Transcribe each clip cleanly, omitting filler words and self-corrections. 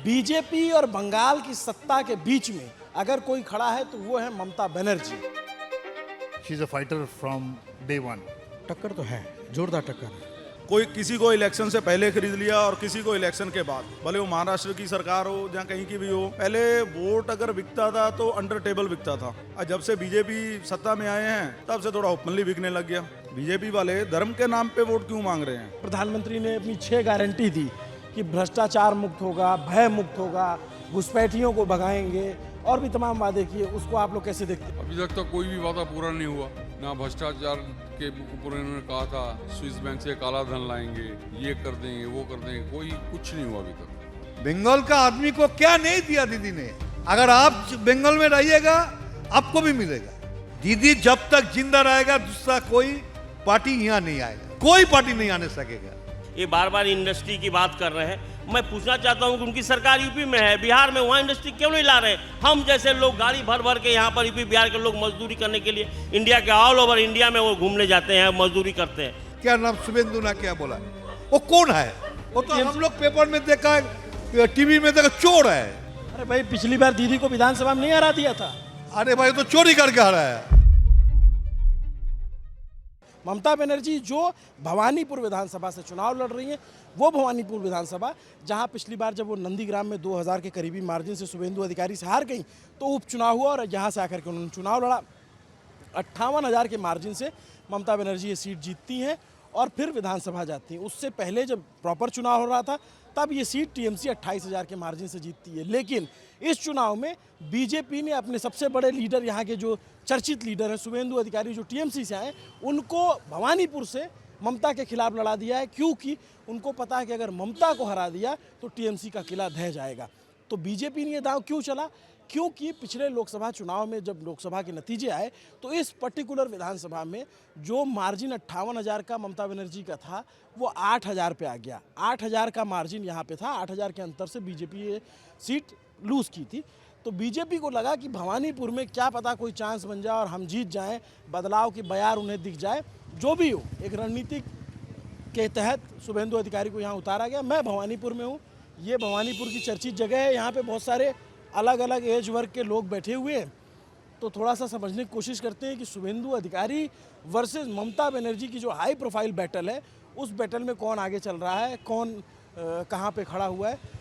BJP और बंगाल की सत्ता के बीच में अगर कोई खड़ा है तो वो है Mamata Banerjee. She is a fighter from day one. टक्कर तो है, जोरदार टक्कर है। कोई किसी को इलेक्शन से पहले खरीद लिया और किसी को इलेक्शन के बाद, भले वो महाराष्ट्र की सरकार हो या कहीं की भी हो। पहले वोट अगर बिकता था तो अंडर टेबल बिकता था, और जब से बीजेपी सत्ता में आए हैं तब से थोड़ा ओपनली बिकने लग गया। बीजेपी वाले धर्म के नाम पे वोट क्यों मांग रहे हैं? प्रधानमंत्री ने अपनी 6 गारंटी दी कि भ्रष्टाचार मुक्त होगा, भय मुक्त होगा, घुसपैठियों को भगाएंगे और भी तमाम वादे किए। उसको आप लोग कैसे देखते हैं? अभी तक तो कोई भी वादा पूरा नहीं हुआ। ना भ्रष्टाचार के ऊपर इन्होंने कहा था स्विस बैंक से काला धन लाएंगे, ये कर देंगे, वो कर देंगे, कोई कुछ नहीं हुआ अभी तक। बंगाल का आदमी को क्या नहीं दिया दीदी ने? अगर आप बंगाल में रहिएगा आपको भी मिलेगा। दीदी जब तक जिंदा रहेगा दूसरा कोई पार्टी यहाँ नहीं आएगा, कोई पार्टी नहीं आने सकेगा। ये बार बार इंडस्ट्री की बात कर रहे हैं। मैं पूछना चाहता हूं कि उनकी सरकार यूपी में है, बिहार में, वहाँ इंडस्ट्री क्यों नहीं ला रहे? हम जैसे लोग गाड़ी भर भर के यहाँ पर यूपी बिहार के लोग मजदूरी करने के लिए इंडिया के ऑल ओवर इंडिया में वो घूमने जाते हैं, मजदूरी करते हैं। क्या नाम शुभेंदु ना क्या बोला? वो कौन है? वो तो हम लोग पेपर में देखा, टीवी में देखा, चोर है। अरे भाई, पिछली बार दीदी को विधानसभा में नहीं हरा दिया था। अरे भाई तो चोरी करके हरा है। ममता बनर्जी जो भवानीपुर विधानसभा से चुनाव लड़ रही हैं, वो भवानीपुर विधानसभा जहां पिछली बार जब वो नंदीग्राम में 2000 के करीबी मार्जिन से शुभेंदु अधिकारी से हार गई तो उपचुनाव हुआ और यहाँ से आकर के उन्होंने चुनाव लड़ा। 58,000 के मार्जिन से ममता बनर्जी ये सीट जीतती हैं और फिर विधानसभा जाती हैं। उससे पहले जब प्रॉपर चुनाव हो रहा था तब ये सीट टीएमसी 28,000 के मार्जिन से जीतती है। लेकिन इस चुनाव में बीजेपी ने अपने सबसे बड़े लीडर, यहाँ के जो चर्चित लीडर हैं शुभेंदु अधिकारी, जो टीएमसी से आए, उनको भवानीपुर से ममता के खिलाफ लड़ा दिया है, क्योंकि उनको पता है कि अगर ममता को हरा दिया तो टीएमसी का किला ढह जाएगा। तो बीजेपी ने ये दांव क्यों चला? क्योंकि पिछले लोकसभा चुनाव में जब लोकसभा के नतीजे आए तो इस पर्टिकुलर विधानसभा में जो मार्जिन 58,000 का ममता बनर्जी का था वो 8,000 पे आ गया। 8,000 का मार्जिन यहाँ पे था, 8,000 के अंतर से बीजेपी ये सीट लूज़ की थी। तो बीजेपी को लगा कि भवानीपुर में क्या पता कोई चांस बन जाए और हम जीत जाएं, बदलाव की बयार उन्हें दिख जाए। जो भी हो, एक रणनीतिक के तहत शुभेंदु अधिकारी को यहाँ उतारा गया। मैं भवानीपुर में हूँ, ये भवानीपुर की चर्चित जगह है। यहाँ पे बहुत सारे अलग अलग एज वर्ग के लोग बैठे हुए हैं। तो थोड़ा सा समझने की कोशिश करते हैं कि शुभेंदु अधिकारी वर्सेस ममता बनर्जी की जो हाई प्रोफाइल बैटल है, उस बैटल में कौन आगे चल रहा है, कौन कहाँ पे खड़ा हुआ है।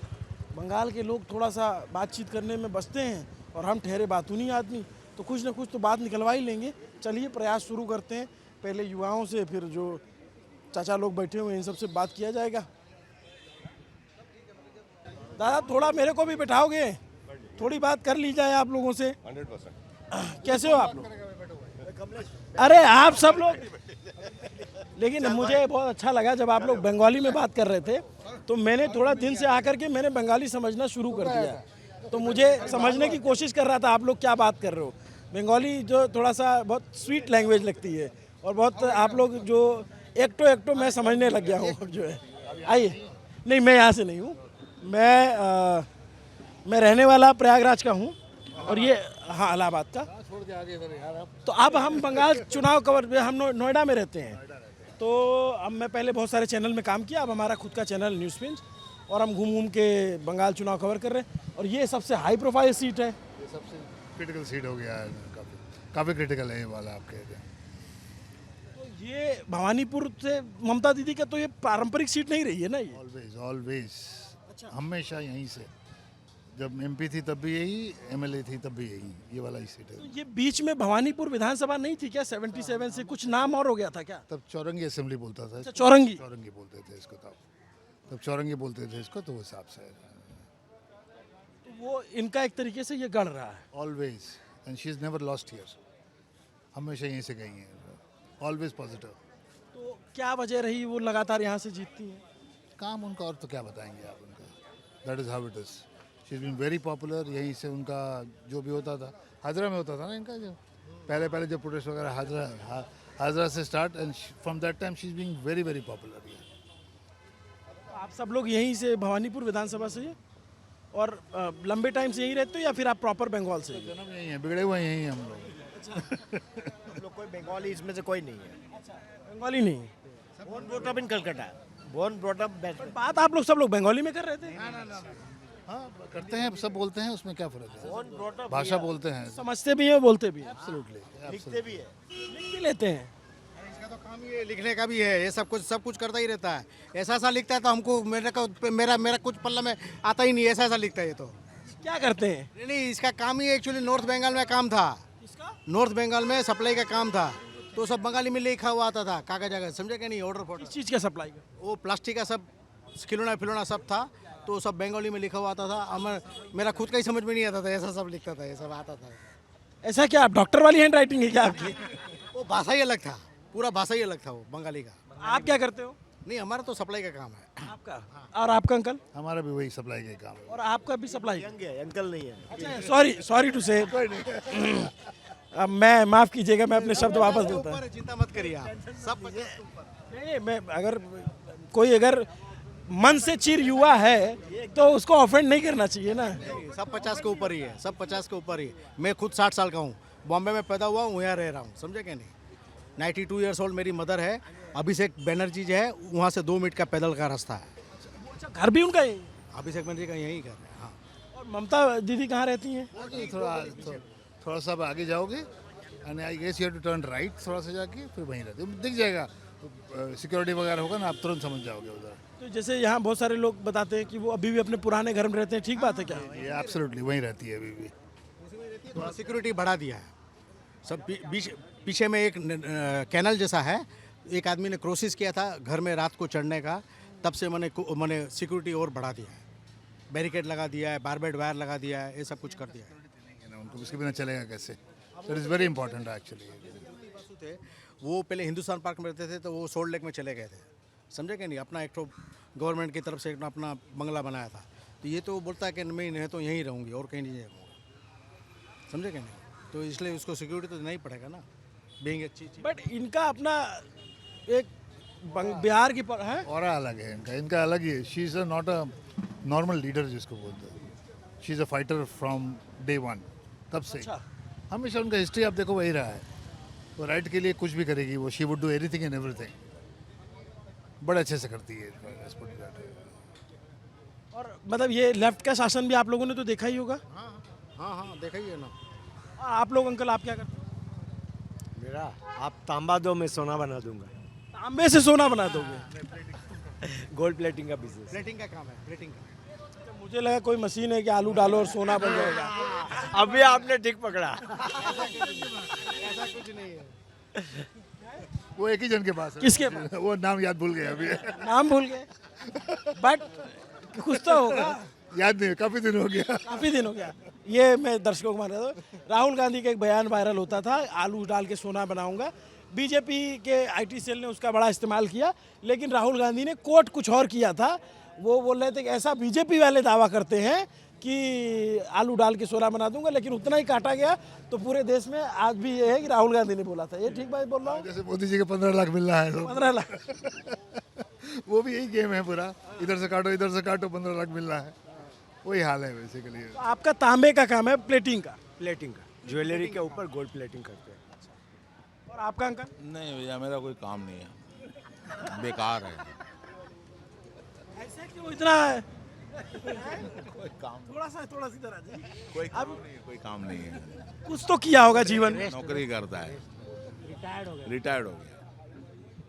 बंगाल के लोग थोड़ा सा बातचीत करने में बसते हैं और हम ठहरे बातूनी आदमी, तो कुछ ना कुछ तो बात निकलवा ही लेंगे। चलिए प्रयास शुरू करते हैं। पहले युवाओं से, फिर जो चाचा लोग बैठे हुए हैं इन सबसे बात किया जाएगा। दादा थोड़ा मेरे को भी बैठाओगे? थोड़ी बात कर ली जाए आप लोगों से। 100%। कैसे हो आप लोग? अरे आप सब लोग, लेकिन मुझे बहुत अच्छा लगा जब आप लोग बंगाली में बात कर रहे थे तो मैंने थोड़ा दिन से आकर के मैंने बंगाली समझना शुरू कर दिया। तो मुझे समझने की कोशिश कर रहा था आप लोग क्या बात कर रहे हो। बंगाली जो थोड़ा सा बहुत स्वीट लैंग्वेज लगती है और बहुत आप लोग जो एकटो मैं समझने लग गया हूँ जो है। आइए, नहीं मैं यहाँ से नहीं हूँ, मैं रहने वाला प्रयागराज का हूँ और ये हाँ इलाहाबाद का। तो अब हम बंगाल चुनाव कवर, हम नोएडा में रहते हैं। तो अब मैं पहले बहुत सारे चैनल में काम किया, अब हमारा खुद का चैनल न्यूज़ पिंच, और हम घूम घूम के बंगाल चुनाव कवर कर रहे हैं। और ये सबसे हाई प्रोफाइल सीट है, ये सबसे क्रिटिकल सीट हो गया है, काफ़ी क्रिटिकल है ये वाला आपके। तो ये भवानीपुर से ममता दीदी का तो ये पारंपरिक सीट नहीं रही है ना ये? ऑलवेज हमेशा यहीं से, जब एमपी थी तब भी यही, एमएलए थी तब भी यही, ये वाला ही सीट है। तो ये बीच में भवानीपुर विधानसभा नहीं थी क्या? 77 से कुछ नाम और हो गया था क्या? तब चौरंगी असेंबली बोलता था। अच्छा, चौरंगी बोलते थे इसको, तब चौरंगी बोलते थे इसको, तो वो हिसाब से तो वो इनका एक तरीके से ये गढ़ रहा है। Always, and she is never lost here, हमेशा यहीं से गई हैं, ऑलवेज पॉजिटिव। तो क्या वजह रही वो लगातार यहाँ से जीतती हैं? काम उनका, और तो क्या बताएंगे आप उनका, that is how it is. She is been very popular. यहीं से उनका जो भी होता था, हाजरा में होता था ना इनका, जो पहले जो प्रोटेस्ट वगैरह हाजरा से start, and from that time she is being very very popular. आप सब लोग यहीं से भवानीपुर विधानसभा से और लंबे टाइम से यहीं रहते हो या फिर आप प्रॉपर बंगाल से? जन्म यहीं है, बिगड़े हुए यहीं हैं हम लोग। हम लोग कोई बंगाली इसमें से कोई नहीं है। अच्छा, बंगाली नहीं? Born brought up in Calcutta, born brought up. बात आप लोग सब लोग बंगाली में कर रहे थे? हाँ करते हैं, सब बोलते हैं, उसमें क्या फ़र्क है, भाषा बोलते हैं। समझते भी हैं, बोलते भी हैं, एब्सोल्युटली लिखते भी है। लिख भी लेते हैं। इसका तो काम ही है, लिखने का भी है, ये सब कुछ करता ही रहता है। ऐसा ऐसा लिखता है तो हमको मेरा कुछ पल्ला में आता ही नहीं, ऐसा ऐसा लिखता है ये तो। क्या करते हैं? नहीं, इसका काम ही एक्चुअली नॉर्थ बंगाल में काम था। इसका नॉर्थ बंगाल में सप्लाई का काम था, तो सब बंगाली में लिखा हुआ आता था, कागज कागज, समझे क्या नहीं, ऑर्डर किस चीज़ का सप्लाई का? वो प्लास्टिक का सब खिलौना सब था, तो सब बंगाली में लिखा हुआ आता था। मेरा खुद का ही समझ में नहीं आता था, ऐसा सब लिखता था, ये सब आता था। ऐसा क्या, आप डॉक्टर वाली हैंड राइटिंग है क्या आपकी? वो भाषा ही अलग था, पूरा भाषा ही अलग था वो बंगाली का। आप क्या करते हो? नहीं, हमारा तो सप्लाई का काम है। आपका और आपका अंकल? हमारा भी वही सप्लाई का काम है। और आपका भी सप्लाई? अंकल नहीं है। अच्छा, सॉरी टू से। अब मैं, माफ़ कीजिएगा, मैं अपने शब्द वापस लेता हूँ। चिंता मत करिए आप, सब नहीं, मैं अगर मन से चिर युवा है तो उसको ऑफेंड नहीं करना चाहिए ना। सब 50 के ऊपर ही है, सब 50 के ऊपर ही है। मैं खुद 60 साल का हूँ, बॉम्बे में पैदा हुआ हूँ, यहाँ रह रहा हूँ, समझे क्या नहीं। 92 ईयर्स ओल्ड मेरी मदर है। अभिषेक बनर्जी जो है, वहाँ से 2 मिनट का पैदल का रास्ता है। अच्छा, घर भी उनका ही? अभिषेक बनर्जी का यहीं घर है। हाँ, और ममता दीदी कहाँ रहती हैं? थोड़ा सा अब आगे जाओगे and I guess you have to turn right, थोड़ा सा जाके फिर वहीं रहते दिख जाएगा। सिक्योरिटी वगैरह होगा ना, आप तुरंत समझ जाओगे उधर। तो जैसे यहाँ बहुत सारे लोग बताते हैं कि वो अभी भी अपने पुराने घर में रहते हैं, ठीक बात है क्या? ये एब्सोल्युटली वहीं रहती है अभी भी। थोड़ा सिक्योरिटी बढ़ा दिया है। सब पीछे में एक कैनल जैसा है, एक आदमी ने कोशिश किया था घर में रात को चढ़ने का, तब से मैंने सिक्योरिटी और बढ़ा दिया है, बैरिकेड लगा दिया है, बारबेड वायर लगा दिया है, ये सब कुछ कर दिया है। उनको उसके बिना चलेगा कैसे? That is very important actually. वो पहले हिंदुस्तान पार्क में रहते थे, तो वो सोल्ट लेक में चले गए थे, समझे क्या नहीं। अपना एक तो गवर्नमेंट की तरफ से अपना बंगला बनाया था, तो ये तो बोलता है कि मैं नहीं तो यहीं रहूँगी और कहीं नहीं रहूँगा, समझे क्या नहीं। तो इसलिए उसको सिक्योरिटी तो देना ही पड़ेगा ना, बीइंग अच्छी चीज़। बट इनका अपना एक बिहार की है और अलग है इनका अलग ही है। She is not a normal leader जिसको बोलते हैं। She is a fighter from day one, तब से। अच्छा। हमेशा उनका हिस्ट्री आप देखो वही रहा है, वो राइट के लिए कुछ भी करेगी वो। She would do everything and everything, बड़े अच्छे से करती है। और मतलब ये लेफ्ट का शासन भी आप लोगों ने तो देखा ही होगा। हाँ, देखा ही है ना। आप लोग अंकल, आप क्या करते हो? मेरा, आप तांबा दो, मैं सोना बना दूंगा। तांबे से सोना बना दोगे? गोल्ड प्लेटिंग का बिजनेस, प्लेटिंग का काम है, प्लेटिंग का। तो मुझे लगा कोई मशीन है कि आलू डालो और सोना बन जाएगा। अभी आपने ठीक पकड़ा। ऐसा कुछ नहीं है। वो एक ही जन के पास है। किसके पास? वो नाम याद भूल गए अभी। नाम भूल गए, बट कुछ तो होगा। याद नहीं, काफ़ी दिन हो गया। काफ़ी दिन हो गया। ये मैं दर्शकों को मान रहा था, राहुल गांधी का एक बयान वायरल होता था, आलू डाल के सोना बनाऊंगा। बीजेपी के आईटी सेल ने उसका बड़ा इस्तेमाल किया, लेकिन राहुल गांधी ने कोट कुछ और किया था। वो बोल रहे थे कि ऐसा बीजेपी वाले दावा करते हैं कि आलू डाल के सोना बना दूंगा, लेकिन उतना ही काटा गया। तो पूरे देश में आज भी ये है कि राहुल गांधी ने बोला था। ये ठीक बात बोल रहा हूँ? जैसे मोदी जी के 15 लाख मिल रहा है तो 15 लाख। वो भी यही गेम है पूरा, इधर से काटो 15 लाख मिल रहा है, वही हाल है बेसिकली। तो आपका तांबे का काम है, प्लेटिंग का? प्लेटिंग का, ज्वेलरी के ऊपर गोल्ड प्लेटिंग करते हैं। और आपका अंकल? नहीं भैया, मेरा कोई काम नहीं है, बेकार है। ऐसे क्यों इतना है? कोई काम थोड़ा सी तरह जी। कोई काम नहीं है, कोई काम नहीं है। कुछ तो किया होगा जीवन में। नौकरी करता है, रिटायर्ड हो गया।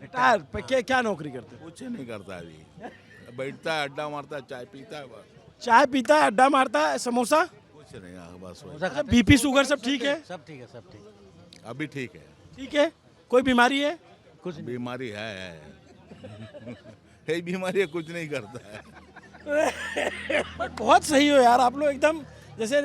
रिटायर पे क्या नौकरी करते हो? कुछ नहीं करता अभी, बैठता है, अड्डा मारता है, चाय पीता है, बस। चाय पीता है, अड्डा मारता है, समोसा? कुछ नहीं, बस वही। अच्छा, बीपी शुगर सब ठीक है? सब ठीक है, सब ठीक। अभी ठीक है। ठीक है। कोई बीमारी है? कुछ बीमारी है है बीमारी है, कुछ नहीं करता है। बट बहुत सही हो यार आप लोग एकदम। जैसे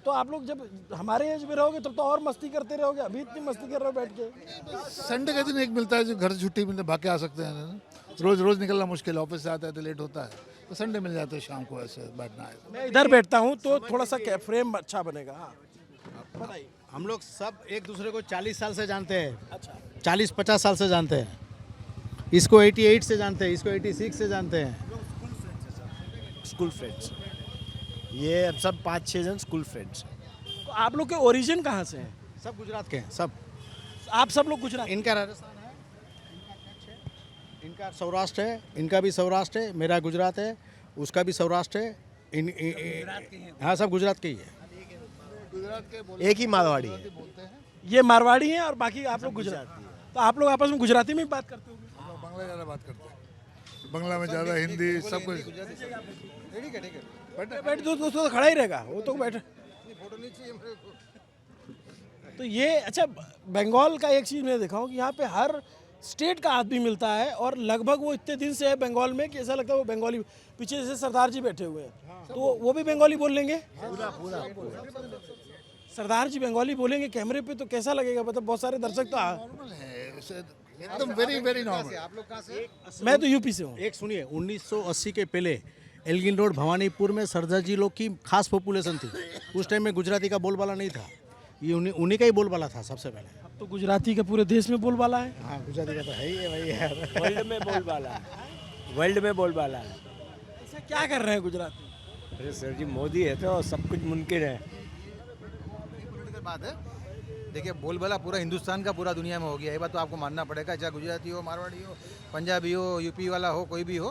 तो आप लोग जब हमारे एज में रहोगे तब तो और मस्ती करते रहोगे, अभी इतनी मस्ती कर रहे हो बैठ के। संडे का दिन एक मिलता है जो घर से छुट्टी मिलने भाग के आ सकते हैं ना। रोज निकलना मुश्किल है, ऑफिस से आता है तो लेट होता है, तो संडे मिल जाता है शाम को ऐसे बैठना है। मैं इधर बैठता हूँ तो थोड़ा सा फ्रेम अच्छा बनेगा। हाँ बताइए। हम लोग सब एक दूसरे को 40 साल से जानते हैं। अच्छा, 40-50 साल से जानते हैं। इसको 88 से जानते हैं, इसको 86 से जानते हैं। स्कूल फ्रेंड्स, ये अब सब 5-6 जन स्कूल फ्रेंड्स। तो आप लोग के ओरिजिन कहाँ से हैं? सब गुजरात के हैं, सब। आप सब लोग गुजरात? इनका राजस्थान है, इनका कच्छ है, इनका सौराष्ट्र है, इनका भी सौराष्ट्र है, मेरा गुजरात है, उसका भी सौराष्ट्र है, हाँ सब गुजरात के ही है। एक ही मारवाड़ी है। ये मारवाड़ी हैं और बाकी आप लोग गुजरात। तो आप लोग आपस में गुजराती में ही बात करते होंगे। हम लोग बांग्ला ज़्यादा बात करते हैं, बांग्ला में ज़्यादा हिंदी सब कुछ। बैठ दोस्तों तो खड़ा ही रहेगा वो तो बैठे। तो ये अच्छा बंगाल का एक चीज़ मैं देखा हूँ कि यहाँ पे हर स्टेट का आदमी मिलता है और लगभग वो इतने दिन से है बंगाल में कि ऐसा लगता है वो बंगाली। पीछे जैसे सरदार जी बैठे हुए हैं तो वो भी बंगाली बोल लेंगे। सरदार जी बंगाली बोलेंगे कैमरे पे तो कैसा लगेगा? मतलब बहुत सारे दर्शक तो नॉर्मल है, एकदम वेरी वेरी नॉर्मल। मैं तो यूपी से हूँ। एक सुनिए 1980 के पहले एल्गिन रोड भवानीपुर में सरदार जी लोग की खास पॉपुलेशन थी। उस टाइम में गुजराती का बोलबाला नहीं था, ये उन्हीं का ही बोलबाला था सबसे पहले। अब तो गुजराती का पूरे देश में बोलबाला है। हाँ गुजराती का तो है ही है भाई यार। वर्ल्ड में बोलबाला, वर्ल्ड में बोलबाला। ऐसा क्या कर रहे हैं गुजराती? अरे सर जी मोदी है तो सब कुछ मुमकिन है। बात है, देखिए बोलबाला पूरा हिंदुस्तान का पूरा दुनिया में हो गया, ये बात तो आपको मानना पड़ेगा। चाहे गुजराती हो, मारवाड़ी हो, पंजाबी हो, यूपी वाला हो, कोई भी हो,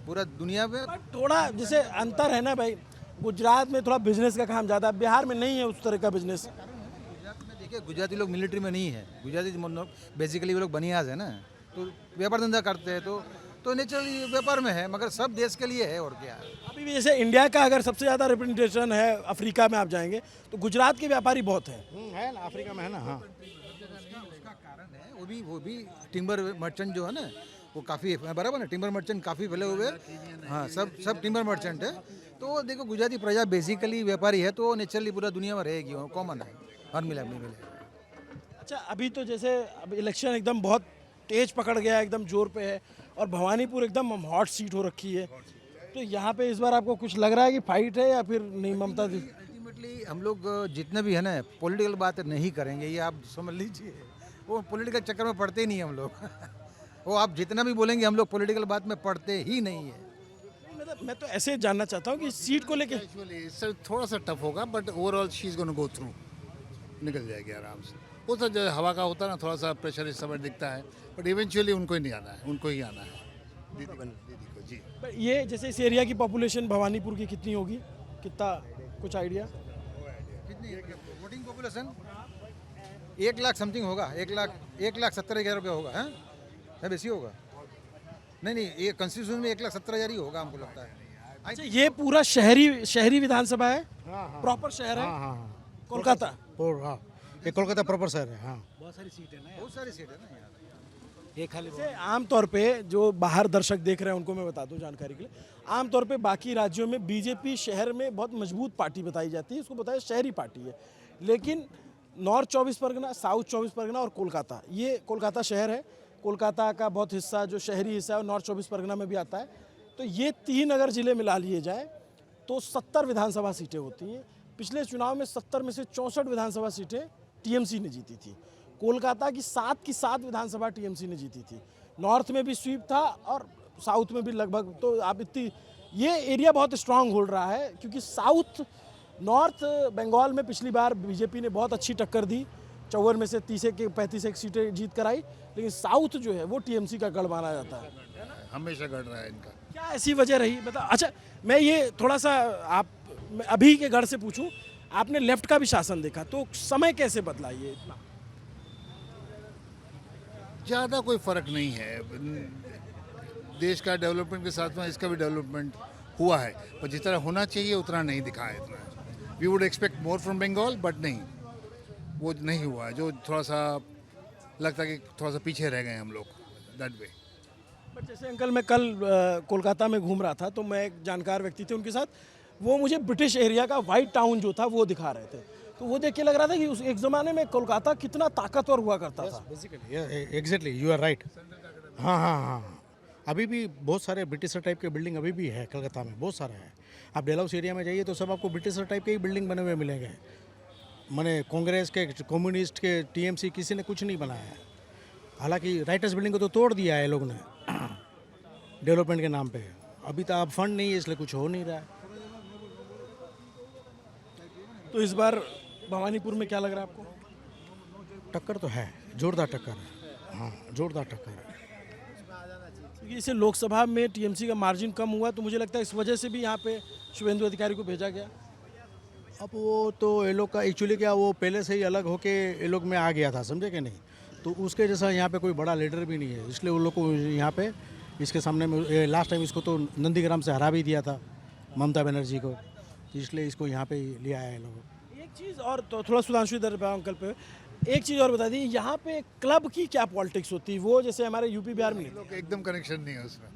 पूरा दुनिया में। बट थोड़ा जैसे अंतर है ना भाई, गुजरात में थोड़ा बिजनेस का काम ज़्यादा, बिहार में नहीं है उस तरह का बिजनेस। गुजरात में देखिए गुजराती लोग मिलिट्री में नहीं है, गुजराती बेसिकली वो लोग बनियाज है ना, तो व्यापार धंधा करते हैं तो नेचुरली व्यापार में है, मगर सब देश के लिए है और क्या है। अभी भी जैसे इंडिया का अगर सबसे ज़्यादा रिप्रेजेंटेशन है अफ्रीका में आप जाएंगे तो गुजरात के व्यापारी बहुत हैं। है ना, अफ्रीका में है ना। हाँ उसका कारण है वो भी टिम्बर मर्चेंट जो है ना वो काफ़ी बराबर ना, टिम्बर मर्चेंट काफ़ी फैले हुए हैं। हाँ सब टिम्बर मर्चेंट है। तो देखो गुजराती प्रजा बेसिकली व्यापारी है तो नेचुरली पूरा दुनिया में रहेगी, वो कॉमन है, हर मिला नहीं मिलेगा। अच्छा अभी तो जैसे अब इलेक्शन एकदम बहुत तेज पकड़ गया है, एकदम जोर पे है और भवानीपुर एकदम हॉट सीट हो रखी है। तो यहाँ पे इस बार आपको कुछ लग रहा है कि फाइट है या फिर नहीं? ममता दी अल्टीमेटली हम लोग जितने भी है ना पॉलिटिकल बात नहीं करेंगे, ये आप समझ लीजिए। वो पॉलिटिकल चक्कर में पड़ते ही नहीं हम लोग। वो आप जितना भी बोलेंगे हम लोग पॉलिटिकल बात में पड़ते ही नहीं है। मतलब मैं तो ऐसे जानना चाहता हूँ कि सीट को लेके सर थोड़ा सा टफ होगा but overall she is gonna go through, निकल जाएगी आराम से। वो तो जो हवा का होता है ना, थोड़ा सा प्रेशर इस समय दिखता है बट इवेंचुअली उनको ही नहीं आना है, उनको ही आना है। दीदी को जी। But ये जैसे इस एरिया की पॉपुलेशन भवानीपुर की कितनी होगी, कितना कुछ आइडिया? कितनी वोटिंग पॉपुलेशन 1 लाख समथिंग होगा, 1,70,000 रुपये होगा। है बेसी होगा? नहीं ये कॉन्स्टिट्यूशन में 1,70,000 ही होगा हमको लगता है। अच्छा ये पूरा शहरी विधानसभा है, प्रॉपर शहर है कोलकाता। हाँ ये कोलकाता प्रॉपर शहर है। हाँ बहुत सारी सीट है ना यहाँ। जैसे आमतौर पे जो बाहर दर्शक देख रहे हैं उनको मैं बता दूं जानकारी के लिए, आमतौर पे बाकी राज्यों में बीजेपी शहर में बहुत मजबूत पार्टी बताई जाती है, इसको बताया शहरी पार्टी है। लेकिन नॉर्थ 24 परगना, साउथ 24 परगना और कोलकाता, ये कोलकाता शहर है, कोलकाता का बहुत हिस्सा जो शहरी हिस्सा है नॉर्थ 24 परगना में भी आता है। तो ये 3 अगर ज़िले मिला लिए जाए तो 70 विधानसभा सीटें होती हैं। पिछले चुनाव में 70 में से 64 विधानसभा सीटें टीएमसी ने जीती थी। कोलकाता की 7 विधानसभा टीएमसी ने जीती थी। नॉर्थ में भी स्वीप था और साउथ में भी लगभग। तो आप इतनी ये एरिया बहुत स्ट्रांग होल्ड रहा है क्योंकि नॉर्थ बंगाल में पिछली बार बीजेपी ने बहुत अच्छी टक्कर दी, 54 में से 35 सीटें जीत कर आई, लेकिन साउथ जो है वो टीएमसी का गढ़ माना जाता है। हमेशा गढ़ रहा है इनका। क्या ऐसी वजह रही मतलब? अच्छा मैं ये थोड़ा सा मैं अभी के गढ़ से पूछूं, आपने लेफ्ट का भी शासन देखा तो समय कैसे बदला ये इतना? ज़्यादा कोई फ़र्क नहीं है, देश का डेवलपमेंट के साथ में इसका भी डेवलपमेंट हुआ है, पर जिस तरह होना चाहिए उतना नहीं दिखा है। इतना we would expect more from Bengal but नहीं, वो नहीं हुआ है। जो थोड़ा सा लगता है कि थोड़ा सा पीछे रह गए हम लोग दैट वे। बट जैसे अंकल मैं कल कोलकाता में घूम रहा था तो मैं एक जानकार व्यक्ति थे उनके साथ, वो मुझे ब्रिटिश एरिया का वाइट टाउन जो था वो दिखा रहे थे, तो वो देख के लग रहा था कि उस एक ज़माने में कोलकाता कितना ताकतवर हुआ करता था। Basically exactly you are right. हाँ अभी भी बहुत सारे ब्रिटिशर टाइप के बिल्डिंग अभी भी है कलकत्ता में, बहुत सारे हैं। आप डेलहाउस एरिया में जाइए तो सब आपको ब्रिटिशर टाइप के ही बिल्डिंग बने हुए मिलेंगे। मैंने कांग्रेस के, कम्युनिस्ट के, टीएमसी किसी ने कुछ नहीं बनाया है। हालांकि राइटर्स बिल्डिंग को तो तोड़ दिया है लोग ने डेवलपमेंट के नाम पे। अभी तो अब फंड नहीं है इसलिए कुछ हो नहीं रहा है। तो इस बार भवानीपुर में क्या लग रहा है आपको? टक्कर तो है, जोरदार टक्कर है। हाँ जोरदार टक्कर है। क्योंकि इसे लोकसभा में टीएमसी का मार्जिन कम हुआ तो मुझे लगता है इस वजह से भी यहाँ पे शुभेंदु अधिकारी को भेजा गया? अब वो तो ये लोग का एक्चुअली क्या, वो पहले से ही अलग होके ये लोग में आ गया था, समझे कि नहीं? तो उसके जैसा यहाँ पे कोई बड़ा लीडर भी नहीं है, इसलिए वो लोग को यहाँ पे इसके सामने में लास्ट टाइम इसको तो नंदीग्राम से हरा भी दिया था ममता बनर्जी को, इसलिए इसको यहाँ पे ही लिया है लोग। एक चीज़ और, तो थोड़ा सुधांशु इधर पे अंकल पे, एक चीज़ और बता दी, यहाँ पे क्लब की क्या पॉलिटिक्स होती है? वो जैसे हमारे यूपी बिहार में नहीं लोग एकदम कनेक्शन नहीं है उसमें।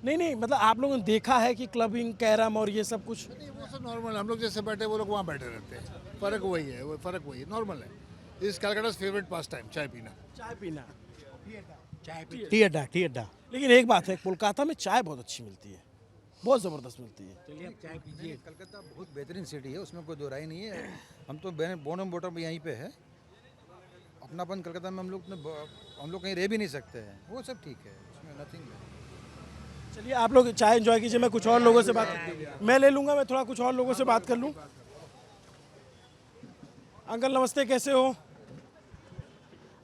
नहीं, मतलब आप लोगों ने देखा है कि क्लबिंग, कैरम और ये सब कुछ? नहीं, वो सब नॉर्मल, हम लोग जैसे बैठे वो लोग वहाँ बैठे रहते हैं, फ़र्क वही है, वो फ़र्क वही है, नॉर्मल है। इस कलकत्ता फेवरेट पास टाइम चाय पीना। चाय पीना। टी अड्डा। लेकिन एक बात है, कोलकाता में चाय बहुत अच्छी मिलती है, बहुत ज़बरदस्त मिलती है। कलकत्ता बहुत बेहतरीन सिटी है, उसमें कोई दो राय नहीं है। हम तो बोनम बॉटम यहीं पे है, अपनापन कलकत्ता में हम लोग कहीं रह भी नहीं सकते हैं, वो सब ठीक है, उसमें नथिंग है। चलिए आप लोग चाय एंजॉय कीजिए, मैं कुछ और लोगों से बात मैं ले लूँगा, मैं थोड़ा कुछ और लोगों से बात कर लूँ। अंकल नमस्ते, कैसे हो?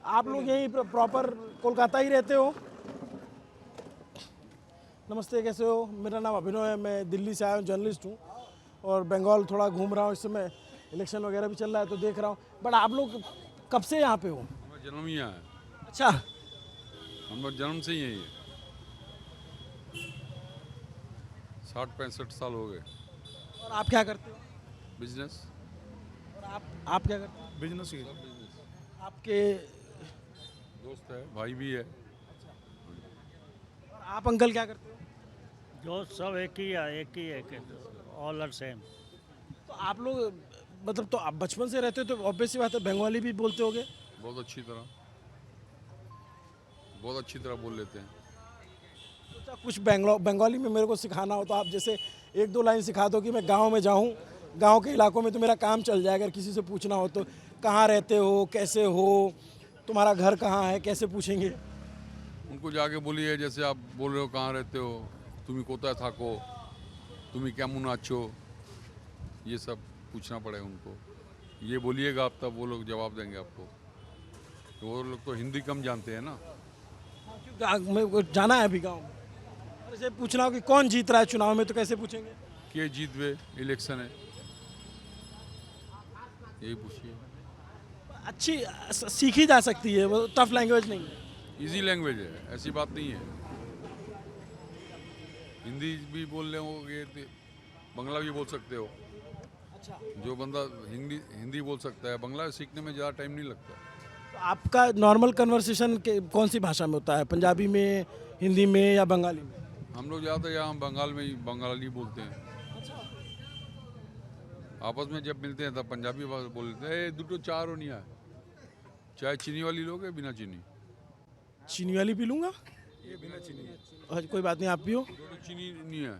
आप लोग यहीं प्रॉपर कोलकाता ही रहते हो? नमस्ते, कैसे हो? मेरा नाम अभिनव है, मैं दिल्ली से आया हूँ, जर्नलिस्ट हूँ और बंगाल थोड़ा घूम रहा हूँ इस समय, इलेक्शन वगैरह भी चल रहा है तो देख रहा हूँ। बट आप लोग कब से यहाँ पे हो? हमारा जन्म ही यहाँ है। अच्छा, हम लोग जन्म से ही यही है। 60-65 साल हो गए। और आप क्या करते हो? बिजनेस। और आप क्या करते हो? बिजनेस ही आपके दोस्त है, भाई भी है। और आप अंकल क्या करते हो? जो सब एक ही है, ऑल आर सेम। तो आप लोग मतलब, तो आप बचपन से रहते हो तो ऑब्वियस सी बात है बंगाली भी बोलते होगे? बहुत अच्छी तरह बोल लेते हैं। तो कुछ बंगाली में मेरे को सिखाना हो तो आप जैसे 1-2 लाइन सिखा दो कि मैं गांव में जाऊं, गांव के इलाकों में तो मेरा काम चल जाए। अगर किसी से पूछना हो तो कहाँ रहते हो, कैसे हो, तुम्हारा घर कहाँ है, कैसे पूछेंगे? उनको जाके बोलिए, जैसे आप बोल रहे हो कहाँ रहते हो, तुम्हें कोता थाको, तुम्हें क्या मुनाचो, ये सब पूछना पड़ेगा उनको। ये बोलिएगा आप, तब वो लोग जवाब देंगे आपको। तो वो लोग तो हिंदी कम जानते हैं ना। मेरे को जाना है अभी गाँव में, और जैसे पूछना हो कि कौन जीत रहा है चुनाव में तो कैसे पूछेंगे? के जीत वे इलेक्शन है, यही पूछिए। अच्छी सीखी जा सकती है, वो टफ लैंग्वेज नहीं है। इजी लैंग्वेज है, ऐसी बात नहीं है। हिंदी भी बोल रहे होगे तो बंगला भी बोल सकते हो। अच्छा, जो बंदा हिंदी बोल सकता है, बंगला सीखने में ज़्यादा टाइम नहीं लगता। तो आपका नॉर्मल कन्वर्सेशन कौन सी भाषा में होता है? पंजाबी में, हिंदी में या बंगाली में? हम लोग ज़्यादातर यहाँ बंगाल में ही बंगाली बोलते हैं। आपस में जब मिलते हैं तब पंजाबी बोल लेते हैं। दुटो चार हो नहीं है, चाहे चीनी वाली लोग है बिना चीनी। चीनी वाली पी लूँगा? ये बिना चीनी है। और कोई बात नहीं, आप पियो। दुटो चीनी नहीं है,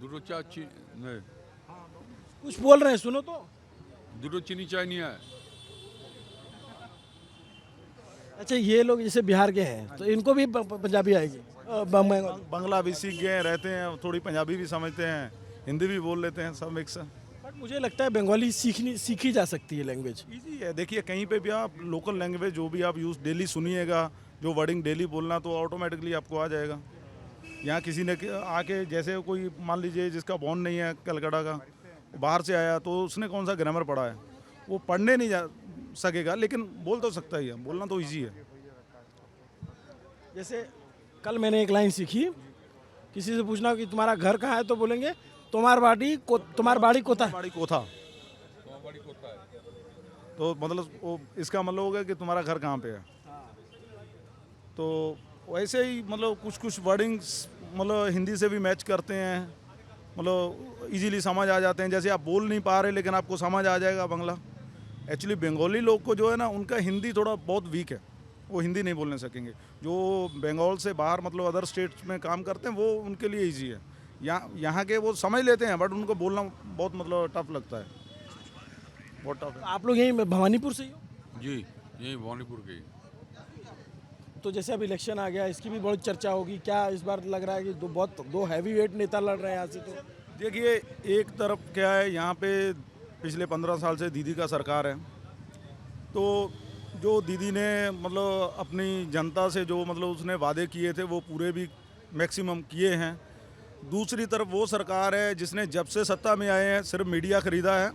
दुटो चाय नहीं, कुछ बोल रहे हैं, सुनो तो। दुटो चीनी चाय नहीं है। अच्छा, ये लोग जैसे बिहार के हैं तो इनको भी पंजाबी आएगी? बंगला भी सीख गए, रहते हैं, थोड़ी पंजाबी भी समझते हैं, हिंदी भी बोल लेते हैं, सब मिक्स है। बट मुझे लगता है बंगाली सीखी जा सकती है लैंग्वेज। इजी है, देखिए कहीं पे भी आप लोकल लैंग्वेज जो भी आप यूज़ डेली सुनिएगा, जो वर्डिंग डेली बोलना, तो ऑटोमेटिकली आपको आ जाएगा। यहाँ किसी ने आके, जैसे कोई मान लीजिए जिसका बॉर्न नहीं है कलकत्ता का, बाहर से आया, तो उसने कौन सा ग्रामर पढ़ा है, वो पढ़ने नहीं जा सकेगा, लेकिन बोल तो सकता ही है, बोलना तो ईजी है। जैसे कल मैंने एक लाइन सीखी, किसी से पूछना कि तुम्हारा घर कहाँ है तो बोलेंगे तुम्हार बाड़ी कोता। बाड़ी कोथा, तो मतलब वो इसका मतलब होगा कि तुम्हारा घर कहाँ पे है। तो वैसे ही मतलब कुछ वर्डिंग्स मतलब हिंदी से भी मैच करते हैं, मतलब इजीली समझ आ जाते हैं। जैसे आप बोल नहीं पा रहे लेकिन आपको समझ आ जाएगा बंगला। एक्चुअली बंगाली लोग को जो है ना, उनका हिंदी थोड़ा बहुत वीक है, वो हिंदी नहीं बोलने सकेंगे। जो बंगाल से बाहर मतलब अदर स्टेट्स में काम करते हैं, वो उनके लिए ईजी है। यहाँ के वो समझ लेते हैं, बट उनको बोलना बहुत मतलब टफ लगता है, बहुत टफ है। आप लोग यहीं भवानीपुर से ही हो? जी, यही भवानीपुर के ही। तो जैसे अब इलेक्शन आ गया, इसकी भी बहुत चर्चा होगी। क्या इस बार लग रहा है कि दो हैवी वेट नेता लड़ रहे हैं यहाँ से? तो देखिए, एक तरफ क्या है, यहाँ पे पिछले 15 साल से दीदी का सरकार है, तो जो दीदी ने मतलब अपनी जनता से जो मतलब उसने वादे किए थे वो पूरे भी मैक्सिमम किए हैं। दूसरी तरफ वो सरकार है जिसने जब से सत्ता में आए हैं सिर्फ मीडिया खरीदा है।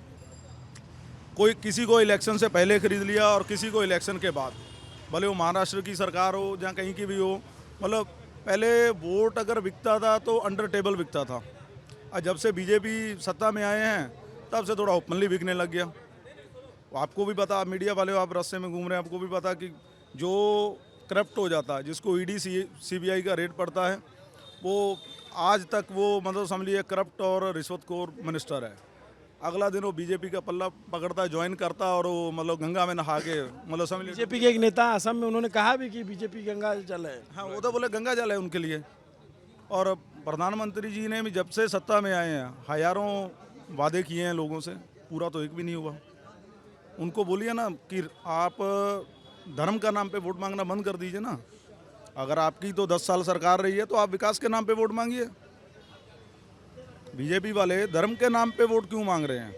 कोई किसी को इलेक्शन से पहले खरीद लिया और किसी को इलेक्शन के बाद, भले वो महाराष्ट्र की सरकार हो या कहीं की भी हो। मतलब पहले वोट अगर बिकता था तो अंडर टेबल बिकता था, और जब से बीजेपी सत्ता में आए हैं तब से थोड़ा ओपनली बिकने लग गया। आपको भी पता, आप मीडिया वाले हो, आप रास्ते में घूम रहे हैं, आपको भी पता कि जो करप्ट हो जाता है, जिसको ईडी सीबीआई का रेड पड़ता है, वो आज तक वो मतलब समझ लीजिए करप्ट और रिश्वतखोर मिनिस्टर है। अगला दिन वो बीजेपी का पल्ला पकड़ता है, ज्वाइन करता है और वो मतलब गंगा में नहा के मतलब समझ लीजिए। बीजेपी के एक नेता असम में उन्होंने कहा भी कि बीजेपी गंगा जल है। हाँ, वो तो बोले गंगा जल है उनके लिए। और प्रधानमंत्री जी ने भी जब से सत्ता में आए हैं हजारों वादे किए हैं लोगों से, पूरा तो एक भी नहीं हुआ। उनको बोलिए ना कि आप धर्म का नाम पे वोट मांगना बंद कर दीजिए ना। अगर आपकी तो 10 साल सरकार रही है तो आप विकास के नाम पे वोट मांगिए। बीजेपी वाले धर्म के नाम पे वोट क्यों मांग रहे हैं?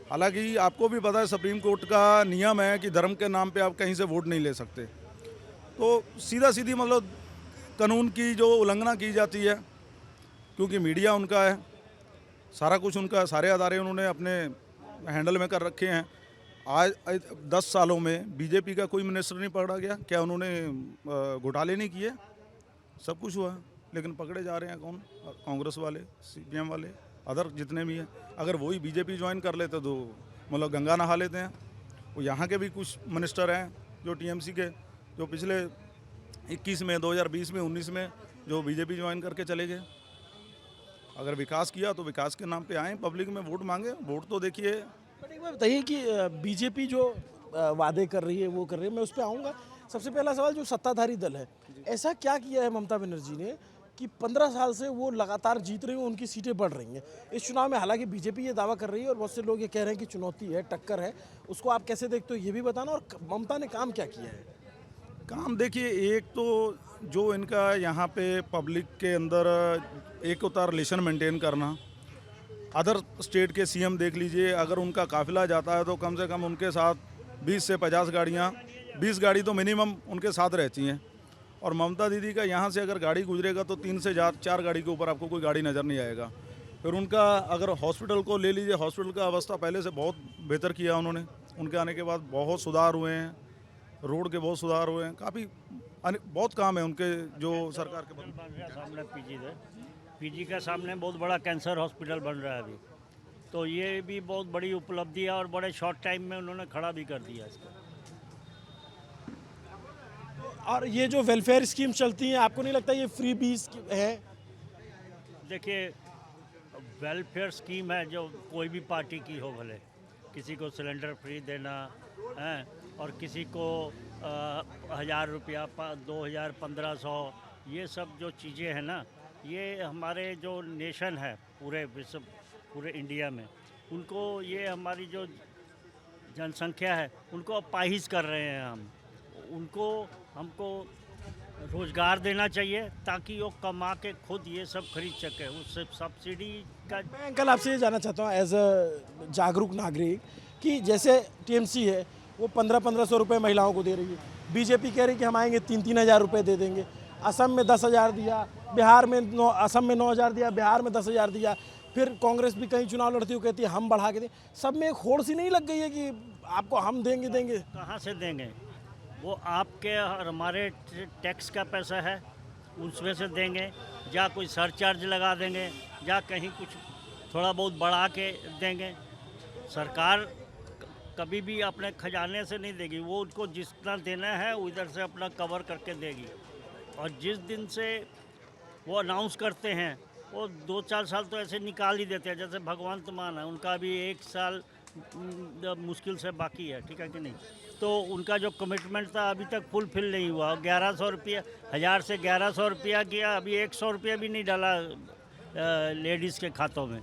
हालांकि आपको भी पता है सुप्रीम कोर्ट का नियम है कि धर्म के नाम पे आप कहीं से वोट नहीं ले सकते। तो सीधा सीधी मतलब कानून की जो उल्लंघना की जाती है, क्योंकि मीडिया उनका है, सारा कुछ उनका, सारे अदारे उन्होंने अपने हैंडल में कर रखे हैं। आज 10 सालों में बीजेपी का कोई मिनिस्टर नहीं पकड़ा गया। क्या उन्होंने घोटाले नहीं किए? सब कुछ हुआ, लेकिन पकड़े जा रहे हैं कौन? कांग्रेस वाले, सीपीएम वाले, अदर जितने भी हैं। अगर वही बीजेपी ज्वाइन कर लेते तो मतलब गंगा नहा लेते हैं। वो यहाँ के भी कुछ मिनिस्टर हैं जो टीएमसी के, जो पिछले 21 में, 2020 में, 19 में जो बीजेपी ज्वाइन करके चले गए। अगर विकास किया तो विकास के नाम पे आए, पब्लिक में वोट मांगे। वोट तो देखिए। बट एक बात बताइए कि बीजेपी जो वादे कर रही है वो कर रही है, मैं उस पर आऊँगा। सबसे पहला सवाल, जो सत्ताधारी दल है, ऐसा क्या किया है ममता बनर्जी ने कि 15 साल से वो लगातार जीत रही हैं, उनकी सीटें बढ़ रही हैं इस चुनाव में? हालांकि बीजेपी ये दावा कर रही है और बहुत से लोग ये कह रहे हैं कि चुनौती है, टक्कर है, उसको आप कैसे देखते हो ये भी बताना। और ममता ने काम क्या किया है? काम देखिए, एक तो जो इनका यहाँ पे पब्लिक के अंदर एक होता रिलेशन मेंटेन करना। अदर स्टेट के सीएम देख लीजिए, अगर उनका काफिला जाता है तो कम से कम उनके साथ 20 से 50 गाड़ियाँ, 20 गाड़ी तो मिनिमम उनके साथ रहती हैं। और ममता दीदी का यहाँ से अगर गाड़ी गुजरेगा तो 3 से 4 गाड़ी के ऊपर आपको कोई गाड़ी नज़र नहीं आएगा। फिर उनका अगर हॉस्पिटल को ले लीजिए, हॉस्पिटल का अवस्था पहले से बहुत बेहतर किया उन्होंने। उनके आने के बाद बहुत सुधार हुए हैं, रोड के बहुत सुधार हुए हैं, काफ़ी बहुत काम है उनके जो सरकार के। सामने पीजी का सामने बहुत बड़ा कैंसर हॉस्पिटल बन रहा है अभी, तो ये भी बहुत बड़ी उपलब्धि है और बड़े शॉर्ट टाइम में उन्होंने खड़ा भी कर दिया इसको। और ये जो वेलफेयर स्कीम चलती हैं, आपको नहीं लगता ये फ्री बीज है? देखिए, वेलफेयर स्कीम है जो कोई भी पार्टी की हो, भले किसी को सिलेंडर फ्री देना है और किसी को 1000 रुपया, 2000, 1500, ये सब जो चीज़ें हैं ना, ये हमारे जो नेशन है पूरे विश्व, पूरे इंडिया में, उनको, ये हमारी जो जनसंख्या है उनको अपाहिज कर रहे हैं हम। उनको, हमको रोज़गार देना चाहिए ताकि वो कमा के खुद ये सब खरीद सके। उससे सब्सिडी का। मैं अंकल आपसे ये जानना चाहता हूँ एज अ जागरूक नागरिक कि जैसे टीएमसी है वो 1500 रुपये महिलाओं को दे रही है, बीजेपी कह रही कि हम आएंगे 3-3 हज़ार रुपये दे देंगे, असम में 10,000 दिया, बिहार में असम में 9,000 दिया, बिहार में 10,000 दिया, फिर कांग्रेस भी कहीं चुनाव लड़ती हो कहती है हम बढ़ा के दें। सब में एक होड़ सी नहीं लग गई है कि आपको हम देंगे? कहाँ से देंगे? वो आपके और हमारे टैक्स का पैसा है, उसमें से देंगे, या कोई सरचार्ज लगा देंगे, या कहीं कुछ थोड़ा बहुत बढ़ा के देंगे। सरकार कभी भी अपने खजाने से नहीं देगी, वो उनको जितना देना है उधर से अपना कवर करके देगी। और जिस दिन से वो अनाउंस करते हैं वो 2-4 साल तो ऐसे निकाल ही देते हैं। जैसे भगवंत मान है, उनका भी 1 साल मुश्किल से बाकी है, ठीक है कि नहीं? तो उनका जो कमिटमेंट था अभी तक फुलफिल नहीं हुआ। 1100 रुपया, 1000 से 1100 रुपया किया, अभी 100 रुपया भी नहीं डाला लेडीज़ के खातों में।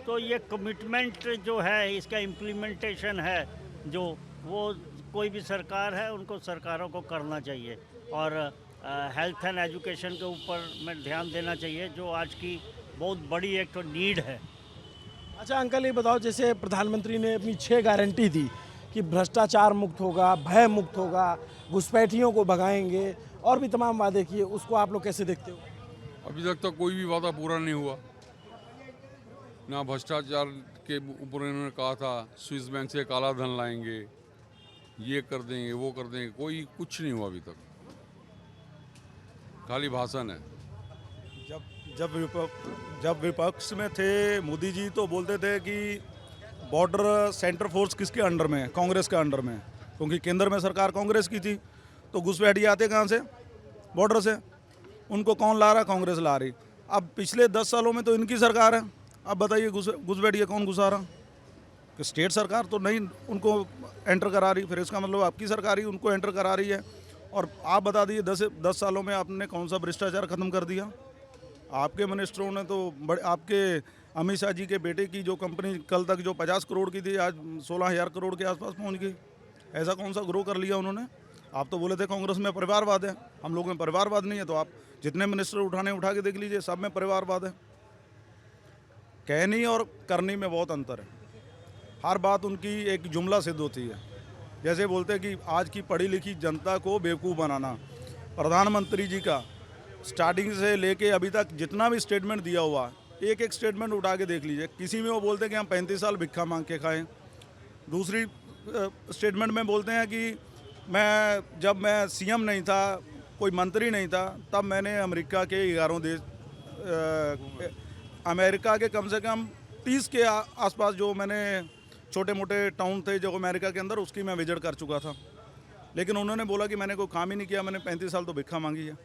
तो ये कमिटमेंट जो है, इसका इम्प्लीमेंटेशन है जो, वो कोई भी सरकार है उनको, सरकारों को करना चाहिए। और हेल्थ एंड एजुकेशन के ऊपर में ध्यान देना चाहिए, जो आज की बहुत बड़ी एक तो नीड है। अच्छा अंकल, ये बताओ, जैसे प्रधानमंत्री ने अपनी 6 गारंटी दी कि भ्रष्टाचार मुक्त होगा, भय मुक्त होगा, घुसपैठियों को भगाएंगे, और भी तमाम वादे किए, उसको आप लोग कैसे देखते हो? अभी तक तो कोई भी वादा पूरा नहीं हुआ। ना भ्रष्टाचार के ऊपर इन्होंने कहा था स्विस बैंक से काला धन लाएंगे, ये कर देंगे, वो कर देंगे, कोई कुछ नहीं हुआ अभी तक, खाली भाषण है। जब विपक्ष में थे मोदी जी तो बोलते थे कि बॉर्डर सेंटर फोर्स किसके अंडर में है? कांग्रेस के अंडर में है, क्योंकि केंद्र में सरकार कांग्रेस की थी। तो घुसपैठिए आते कहाँ से? बॉर्डर से। उनको कौन ला रहा? कांग्रेस ला रही। अब पिछले 10 सालों में तो इनकी सरकार है, अब बताइए घुसपैठिए कौन घुसा रहा? कि स्टेट सरकार तो नहीं उनको एंटर करा रही, फिर इसका मतलब आपकी सरकार ही उनको एंटर करा रही है। और आप बता दीजिए 10 सालों में आपने कौन सा भ्रष्टाचार खत्म कर दिया? आपके मिनिस्टरों ने तो बड़े, आपके अमित शाह जी के बेटे की जो कंपनी कल तक जो 50 करोड़ की थी आज 16,000 करोड़ के आसपास पहुंच गई। ऐसा कौन सा ग्रो कर लिया उन्होंने? आप तो बोले थे कांग्रेस में परिवारवाद है, हम लोगों में परिवारवाद नहीं है। तो आप जितने मिनिस्टर उठा के देख लीजिए, सब में परिवारवाद है। कहनी और करनी में बहुत अंतर है। हर बात उनकी एक जुमला सिद्ध होती है। जैसे बोलते हैं कि आज की पढ़ी लिखी जनता को बेवकूफ़ बनाना। प्रधानमंत्री जी का स्टार्टिंग से लेके अभी तक जितना भी स्टेटमेंट दिया हुआ, एक एक स्टेटमेंट उठा के देख लीजिए। किसी में वो बोलते हैं कि हम 35 साल भिक्खा मांग के खाएं। दूसरी स्टेटमेंट में बोलते हैं कि जब मैं सीएम नहीं था, कोई मंत्री नहीं था, तब मैंने अमेरिका के 11 देश अमेरिका के कम से कम 30 के आसपास जो मैंने छोटे मोटे टाउन थे जो अमेरिका के अंदर, उसकी मैं विजिट कर चुका था। लेकिन उन्होंने बोला कि मैंने कोई काम ही नहीं किया, मैंने 35 साल तो भिक्खा मांगी है।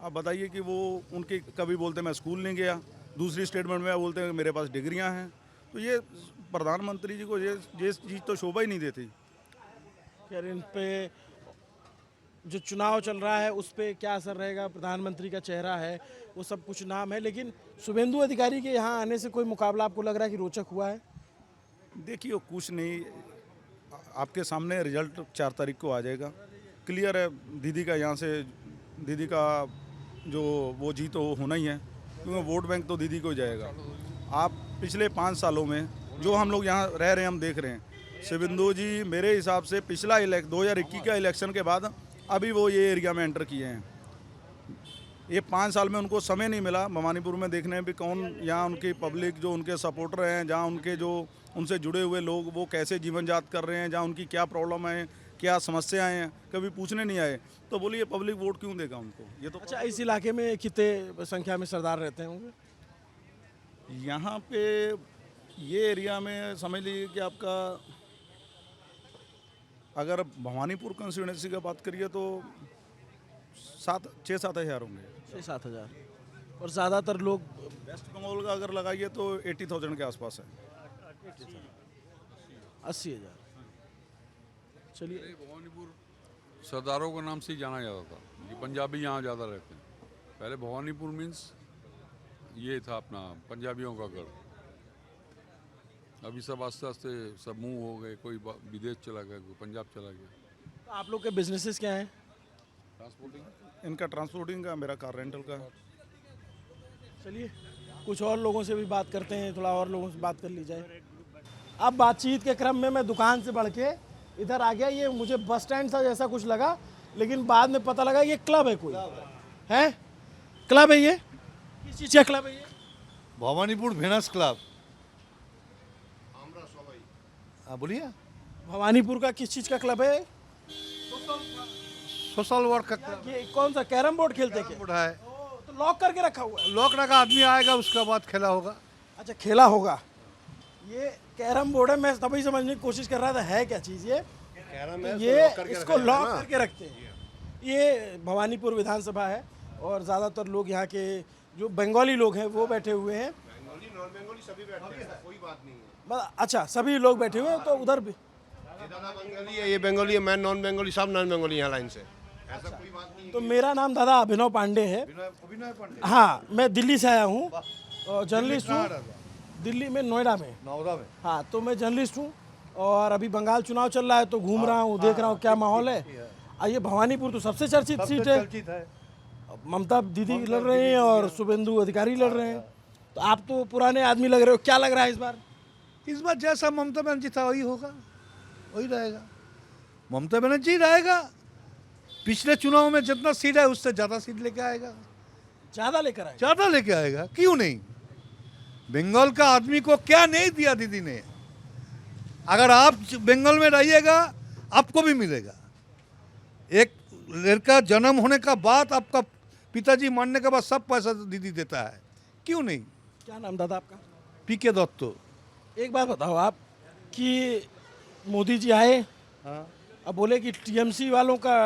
आप बताइए कि वो उनकी कभी बोलते मैं स्कूल नहीं गया, दूसरी स्टेटमेंट में बोलते हैं मेरे पास डिग्रियां हैं। तो ये प्रधानमंत्री जी को ये चीज़ तो शोभा ही नहीं देती। खैर, इन पे जो चुनाव चल रहा है उस पर क्या असर रहेगा? प्रधानमंत्री का चेहरा है, वो सब कुछ नाम है, लेकिन शुभेंदु अधिकारी के यहाँ आने से कोई मुकाबला आपको लग रहा है कि रोचक हुआ है? देखिए कुछ नहीं, आपके सामने रिजल्ट 4 तारीख को आ जाएगा, क्लियर है। दीदी का यहाँ से दीदी का जो वो जीत तो होना ही है, क्योंकि वोट बैंक तो दीदी को ही जाएगा। आप पिछले 5 सालों में जो हम लोग यहाँ रह रहे हैं, हम देख रहे हैं शुभेंदु जी मेरे हिसाब से पिछला 2021 का इलेक्शन के बाद अभी वो ये एरिया में एंटर किए हैं। ये 5 साल में उनको समय नहीं मिला भवानीपुर में देखने भी कौन यहाँ उनकी पब्लिक जो उनके सपोर्टर हैं, जहाँ उनके जो उनसे जुड़े हुए लोग वो कैसे जीवन जात कर रहे हैं, जहाँ उनकी क्या प्रॉब्लम है, क्या समस्याएं हैं, कभी पूछने नहीं आए। तो बोलिए पब्लिक वोट क्यों देगा उनको? ये तो अच्छा, इस इलाके में कितने संख्या में सरदार रहते होंगे? यहाँ पे ये एरिया में समझ लीजिए कि आपका अगर भवानीपुर कंस्टिट्यूंसी का बात करिए तो 6-7 हज़ार होंगे। 6-7 हज़ार। और ज़्यादातर लोग वेस्ट बंगाल का अगर लगाइए तो 80,000 के आसपास है। 80,000। चलिए, भवानीपुर सरदारों के नाम से ही जाना जाता था, ये पंजाबी यहाँ ज़्यादा रहते हैं। पहले भवानीपुर मीन्स ये था अपना पंजाबियों का घर। अभी सब आस्ते आस्ते सब मूव हो गए, कोई विदेश चला गया, कोई पंजाब चला गया। तो आप लोग के बिजनेसेस क्या हैं? ट्रांसपोर्टिंग, इनका ट्रांसपोर्टिंग का, मेरा कार रेंटल का। चलिए, कुछ और लोगों से भी बात करते हैं, थोड़ा और लोगों से बात कर ली जाए। अब बातचीत के क्रम में मैं दुकान से बढ़ के इधर आ गया। ये मुझे बस स्टैंड सा जैसा कुछ लगा, लेकिन बाद में पता लगा ये क्लब है, कोई है क्लब है। ये किस चीज़ का क्लब है? ये भवानीपुर भेनस क्लब। बोलिए, भवानीपुर का किस चीज़ का क्लब है? सोशल वर्क का क्लब। ये कौन सा? कैरम बोर्ड खेलते हैं? बोर्ड है, तो लॉक करके रखा हुआ है। लोक रखा, आदमी आएगा उसके बाद खेला होगा। अच्छा, खेला होगा। ये कैरम बोर्ड है। मैं तभी समझने की कोशिश कर रहा था है क्या चीज़ ये। ये इसको लॉक करके रखते हैं। ये भवानीपुर विधानसभा है और ज़्यादातर लोग यहाँ के जो बंगाली लोग हैं वो बैठे हुए हैं। बंगाली नॉन बंगाली सभी बैठे हैं, कोई बात नहीं है। अच्छा, सभी लोग बैठे हुए हैं। तो उधर भी दादा बंगाली है, ये बंगाली है, मैं नॉन बंगाली, सब नॉन बंगाली यहाँ लाइन से, ऐसा कोई बात नहीं। तो मेरा नाम दादा अभिनव पांडे है। हाँ, मैं दिल्ली से आया हूँ और जर्नलिस्ट हूँ। दिल्ली में, नोएडा में। हाँ, तो मैं जर्नलिस्ट हूँ और अभी बंगाल चुनाव चल रहा है तो घूम रहा हूँ, देख रहा हूँ क्या माहौल है। ये भवानीपुर तो सबसे चर्चित सीट है। ममता दीदी लड़ रहे हैं और शुभेंदु अधिकारी लड़ रहे हैं। तो आप तो पुराने आदमी लग रहे हो, क्या लग रहा है इस बार? इस बार जैसा ममता बनर्जी था वही होगा, वही रहेगा। ममता बनर्जी रहेगा। पिछले चुनाव में जितना सीट है उससे ज़्यादा सीट लेके आएगा। ज़्यादा लेकर आएगा? ज़्यादा लेके आएगा, क्यों नहीं। बंगाल का आदमी को क्या नहीं दिया दीदी ने। अगर आप बंगाल में रहिएगा आपको भी मिलेगा। एक लड़का जन्म होने का बाद आपका पिताजी मरने के बाद सब पैसा दीदी देता है, क्यों नहीं? क्या नाम दादा आपका? पीके दत्तो। एक बात बताओ आप कि मोदी जी आए, अब बोले कि टीएमसी वालों का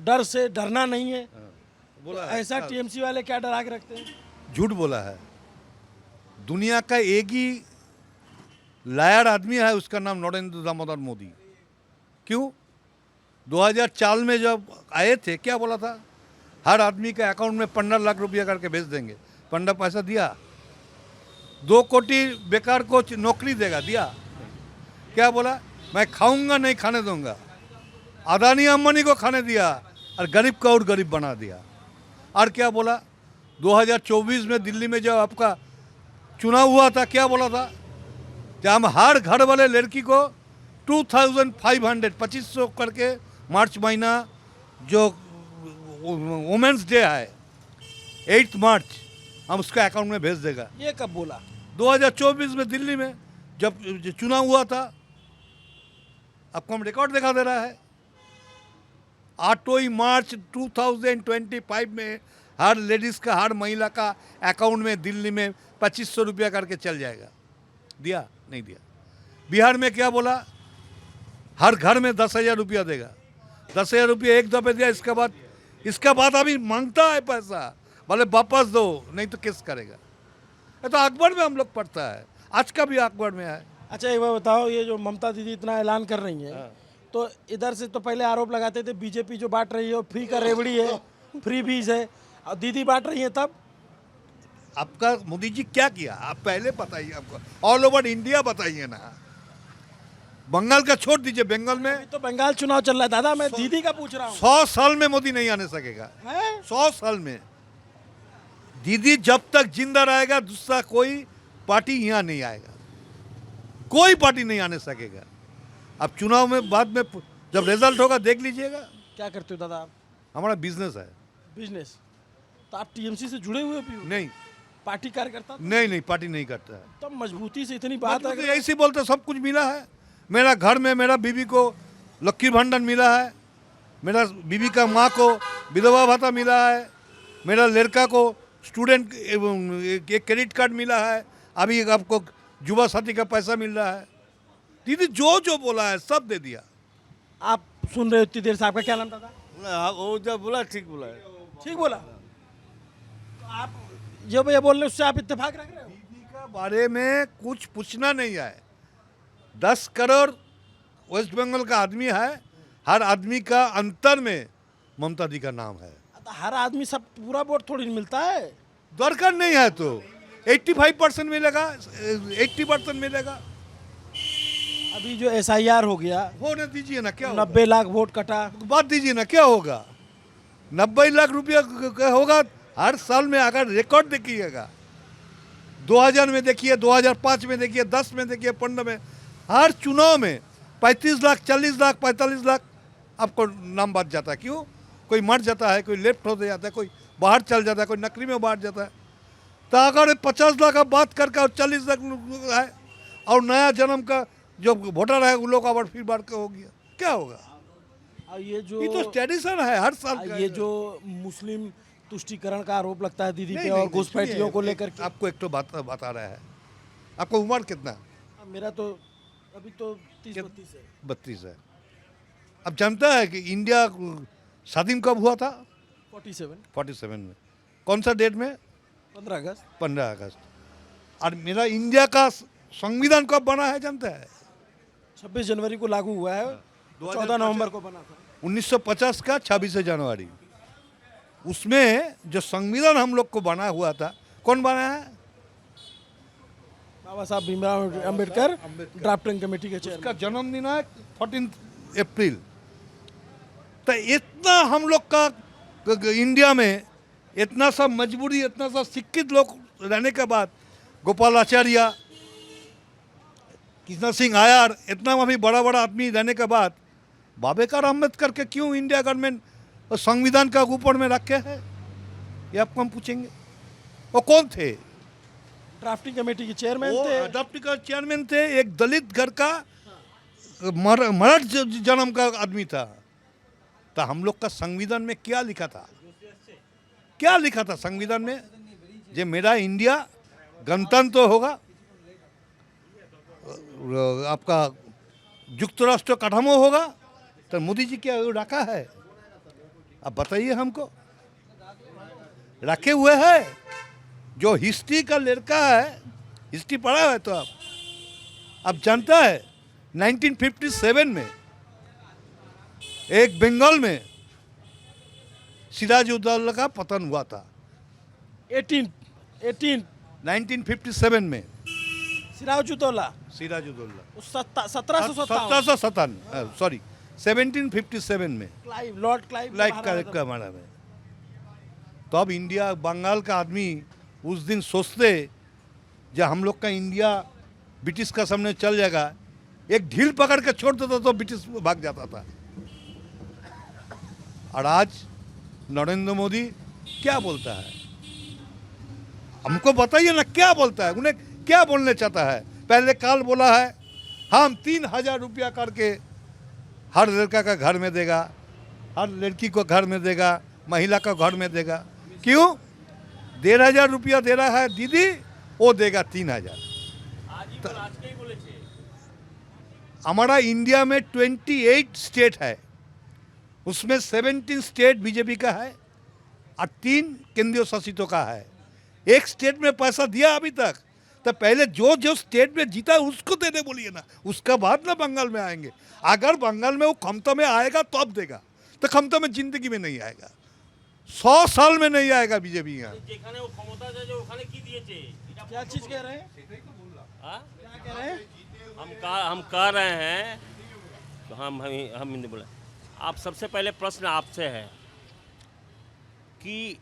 डर से डरना नहीं है, बोला ऐसा टीएमसी वाले क्या डरा के रखते हैं? झूठ बोला है। दुनिया का एक ही लायर आदमी है, उसका नाम नरेंद्र दामोदर मोदी। क्यों? 2004 में जब आए थे क्या बोला था? हर आदमी के अकाउंट में 15 लाख रुपया करके भेज देंगे। 15 पैसा दिया। 2 कोटी बेकार को नौकरी देगा, दिया? क्या बोला? मैं खाऊंगा नहीं खाने दूंगा। अदानी अंबानी को खाने दिया और गरीब को और गरीब बना दिया। और क्या बोला? 2024 में दिल्ली में जब आपका चुनाव हुआ था क्या बोला था? कि हम हर घर वाले लड़की को 2500 करके मार्च महीना जो वुमेंस डे है 8 मार्च हम उसके अकाउंट में भेज देगा। ये कब बोला? 2024 में दिल्ली में जब चुनाव हुआ था। आपको हम रिकॉर्ड दिखा दे रहा है। 8 मार्च 2025 में हर लेडीज़ का, हर महिला का अकाउंट में दिल्ली में 2500 रुपया करके चल जाएगा। दिया? नहीं दिया। बिहार में क्या बोला? हर घर में 10,000 रुपया देगा। 10,000 रुपया एक दफे दिया। इसका बाद अभी मांगता है पैसा, बोले वापस दो नहीं तो किस करेगा। ये तो अखबार में हम लोग पढ़ता है, आज का भी अखबार में है। अच्छा एक बार बताओ, ये जो ममता दीदी इतना ऐलान कर रही हैं, तो इधर से तो पहले आरोप लगाते थे बीजेपी जो बांट रही है वो फ्री का रेवड़ी है, फ्री बीज है, और दीदी बांट रही है तब। आपका मोदी जी क्या किया आप पहले बताइए। आपको ऑल ओवर इंडिया बताइए ना। बंगाल का छोड़ दीजिए, बंगाल में तो बंगाल चुनाव चल रहा है दादा, मैं दीदी का पूछ रहा हूँ। 100 साल में मोदी नहीं आने सकेगा। 100 साल में दीदी जब तक जिंदा रहेगा दूसरा कोई पार्टी यहाँ नहीं आएगा, कोई पार्टी नहीं आने सकेगा। अब चुनाव में बाद में जब रिजल्ट होगा देख लीजिएगा। क्या करते हो दादा आप? हमारा बिजनेस है। बिजनेस? तो आप टीएमसी से जुड़े हुए भी हो? नहीं। पार्टी कार्यकर्ता? नहीं, पार्टी नहीं करता है। तब मजबूती से इतनी बात है। ऐसे बोलते सब कुछ मिला है। मेरा घर में मेरा बीवी को लक्की भंडन मिला है, मेरा बीवी का माँ को विधवा भत्ता मिला है, मेरा लड़का को स्टूडेंट एक क्रेडिट कार्ड मिला है, अभी आपको युवा साथी का पैसा मिल रहा है। दीदी जो जो बोला है सब दे दिया। आप सुन रहे हो इतनी देर से। आपका क्या नाम दादा? वो जब बोला ठीक बोला है। ठीक बोला। तो आप जो भैया बोल रहे हैं उससे आप इत्तेफाक रख रहे हो? दीदी का बारे में कुछ पूछना नहीं है। 10 करोड़ वेस्ट बंगाल का आदमी है, हर आदमी का अंतर में ममता दी का नाम है। हर आदमी सब पूरा वोट थोड़ी मिलता है। दरकार नहीं है तो 85% मिलेगा, 80% मिलेगा। अभी जो SIR हो गया, होने दीजिए ना, क्या 90 लाख वोट कटा। बात दीजिए ना, क्या होगा? 90 लाख रुपया होगा हर साल में। अगर रिकॉर्ड देखिएगा 2000 में देखिए, 2005 में देखिए, 10 में देखिए, 15 में, हर चुनाव में 35 लाख, 40 लाख, 45 लाख आपको नाम बात जाता है। क्यों? कोई मर जाता है, कोई लेफ्ट हो जाता है, कोई बाहर चल जाता है, कोई नौकरी में बाहर जाता है। तो अगर 50 लाख आप बात करके और 40 लाख है और नया जन्म का जो वोटर है उन लोग आवर फिर बार का हो गया, क्या होगा? और ये तो ट्रेडिशन है हर साल का। ये जो मुस्लिम तुष्टीकरण का आरोप लगता है दीदी पे और घुसपैठियों को लेकर के। आपको एक तो बात बता रहा है। आपको उम्र कितना? मेरा तो अभी तो 30-32 है। 32 है। अब जानता है कि इंडिया स्वाधीन कब हुआ था? 47 में। कौन सा डेट में? 15 अगस्त। 15 अगस्त। और मेरा इंडिया का संविधान कब बना है जानता है? 26 जनवरी को लागू हुआ है, 14 नवंबर को बना था। 1950 का 26 जनवरी। उसमें जो संविधान हम लोग को बना हुआ था, कौन बनाया है? बाबा साहब भीमराव अंबेडकर ड्राफ्टिंग कमेटी के चेयरमैन। उसका जन्मदिन है 14 अप्रैल। तो इतना हम लोग का इंडिया में इतना सा मजबूरी, इतना सा शिक्षित लोग रहने के बाद, गोपालाचार्य, कृष्ण सिंह आयर, इतना भी बड़ा बड़ा आदमी रहने के बाद बाबेकर अम्बेडकर के क्यों इंडिया गवर्नमेंट संविधान का ऊपर में रखे हैं? ये आपको हम पूछेंगे। वो कौन थे? ड्राफ्टिंग कमेटी के चेयरमैन वो थे। ड्राफ्टिंग का चेयरमैन थे, एक दलित घर का मराठ जन्म का आदमी था। तो हम लोग का संविधान में क्या लिखा था, क्या लिखा था संविधान में? जे मेरा इंडिया गणतंत्र होगा, आपका युक्त राष्ट्र काठामो होगा, तो मोदी जी क्या रखा है? अब बताइए हमको, रखे हुए है? जो हिस्ट्री का लड़का है, हिस्ट्री पढ़ा है तो अब जानता है 1957 में एक बंगाल में सिराजुद्दौला का पतन हुआ था। 1957 में सिराजुद्दौला सिराजुद्दौला 1757 सॉरी 1757 में लॉर्ड क्लाइव लाइक का हमारा में। तो अब इंडिया बंगाल का आदमी उस दिन सोचते जब हम लोग का इंडिया ब्रिटिश का सामने चल जाएगा, एक ढील पकड़ के छोड़ देता तो ब्रिटिश भाग जाता था। और आज नरेंद्र मोदी क्या बोलता है, हमको बताइए ना, क्या बोलता है? उन्हें क्या बोलने चाहता है? पहले काल बोला है हम 3000 रुपया करके हर लड़का का घर में देगा, हर लड़की को घर में देगा, महिला का घर में देगा। क्यों? 1500 रुपया दे रहा है दीदी, वो देगा 3000। हमारा इंडिया में 28 स्टेट है, उसमें 17 स्टेट बीजेपी का है और 3 केंद्रीय शासितों का है। एक स्टेट में पैसा दिया अभी तक, तो पहले जो जो स्टेट में जीता उसको देने बोलिए ना, उसका बाद ना बंगाल में आएंगे। अगर बंगाल में वो क्षमता में आएगा तो अब देगा, तो क्षमता में जिंदगी में नहीं आएगा, 100 साल में नहीं आएगा बीजेपी यहाँ। क्या चीज कह रहे हैं? हाँ? क्या कह रहे हैं? हम कह रहे हैं तो हम नहीं बोला। आप सबसे पहले प्रश्न आपसे है कि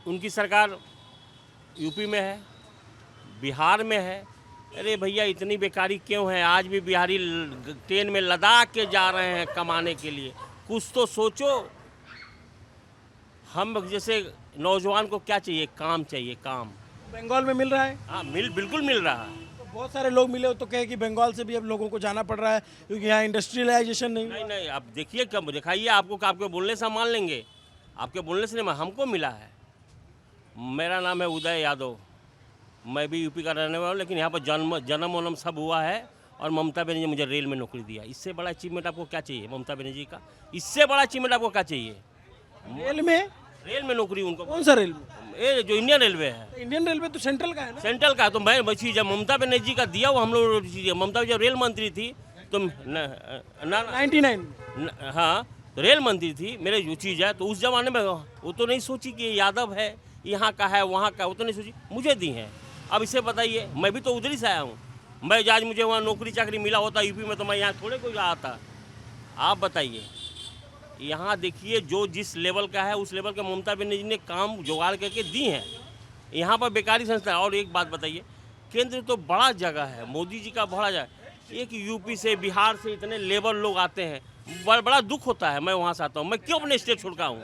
उनकी सरकार यूपी में है, बिहार में है। अरे भैया इतनी बेकारी क्यों है? आज भी बिहारी ट्रेन में लद्दाख के जा रहे हैं कमाने के लिए। कुछ तो सोचो। हम जैसे नौजवान को क्या चाहिए? काम चाहिए, काम। बंगाल में मिल रहा है? हाँ बिल्कुल मिल रहा है। तो बहुत सारे लोग मिले तो कहे कि बंगाल से भी अब लोगों को जाना पड़ रहा है क्योंकि यहाँ इंडस्ट्रियलाइजेशन नहीं। नहीं, अब देखिए कब दिखाइए आपको, आपके बोलने से मान लेंगे, आपके बोलने से नहीं, हमको मिला है। मेरा नाम है उदय यादव, मैं भी यूपी का रहने वाला हूँ, लेकिन यहाँ पर जन्म वनम सब हुआ है। और ममता बनर्जी ने मुझे रेल में नौकरी दिया। इससे बड़ा अचीवमेंट आपको क्या चाहिए ममता बनर्जी का? इससे बड़ा अचीवमेंट आपको क्या चाहिए? रेल में नौकरी उनको। कौन सा रेल में? ये जो इंडियन रेलवे है। इंडियन रेलवे तो सेंट्रल का है ना? सेंट्रल का। तो मैं चीज जब ममता बनर्जी का दिया वो हम लोग, ममता जब रेल मंत्री थी तो 99। हाँ, तो रेल मंत्री थी, मेरे जो चीज़ है। तो उस जमाने में वो तो नहीं सोची कि यादव है, यहाँ का है, वहाँ का, वो तो नहीं सोची, मुझे दी हैं। अब इसे बताइए, मैं भी तो उधर ही से आया हूँ। मैं आज मुझे वहाँ नौकरी चाकरी मिला होता यूपी में तो मैं यहाँ थोड़े कोई आता। आप बताइए, यहाँ देखिए जो जिस लेवल का है उस लेवल का ममता बनर्जी ने काम जुगाड़ करके दी हैं। यहाँ पर बेकारी संस्था। और एक बात बताइए, केंद्र तो बड़ा जगह है, मोदी जी का बड़ा जगह। एक यूपी से बिहार से इतने लेबर लोग आते हैं, बड़ा दुख होता है। मैं वहाँ से आता हूँ, मैं क्यों अपने स्टेट छोड़ का हूँ?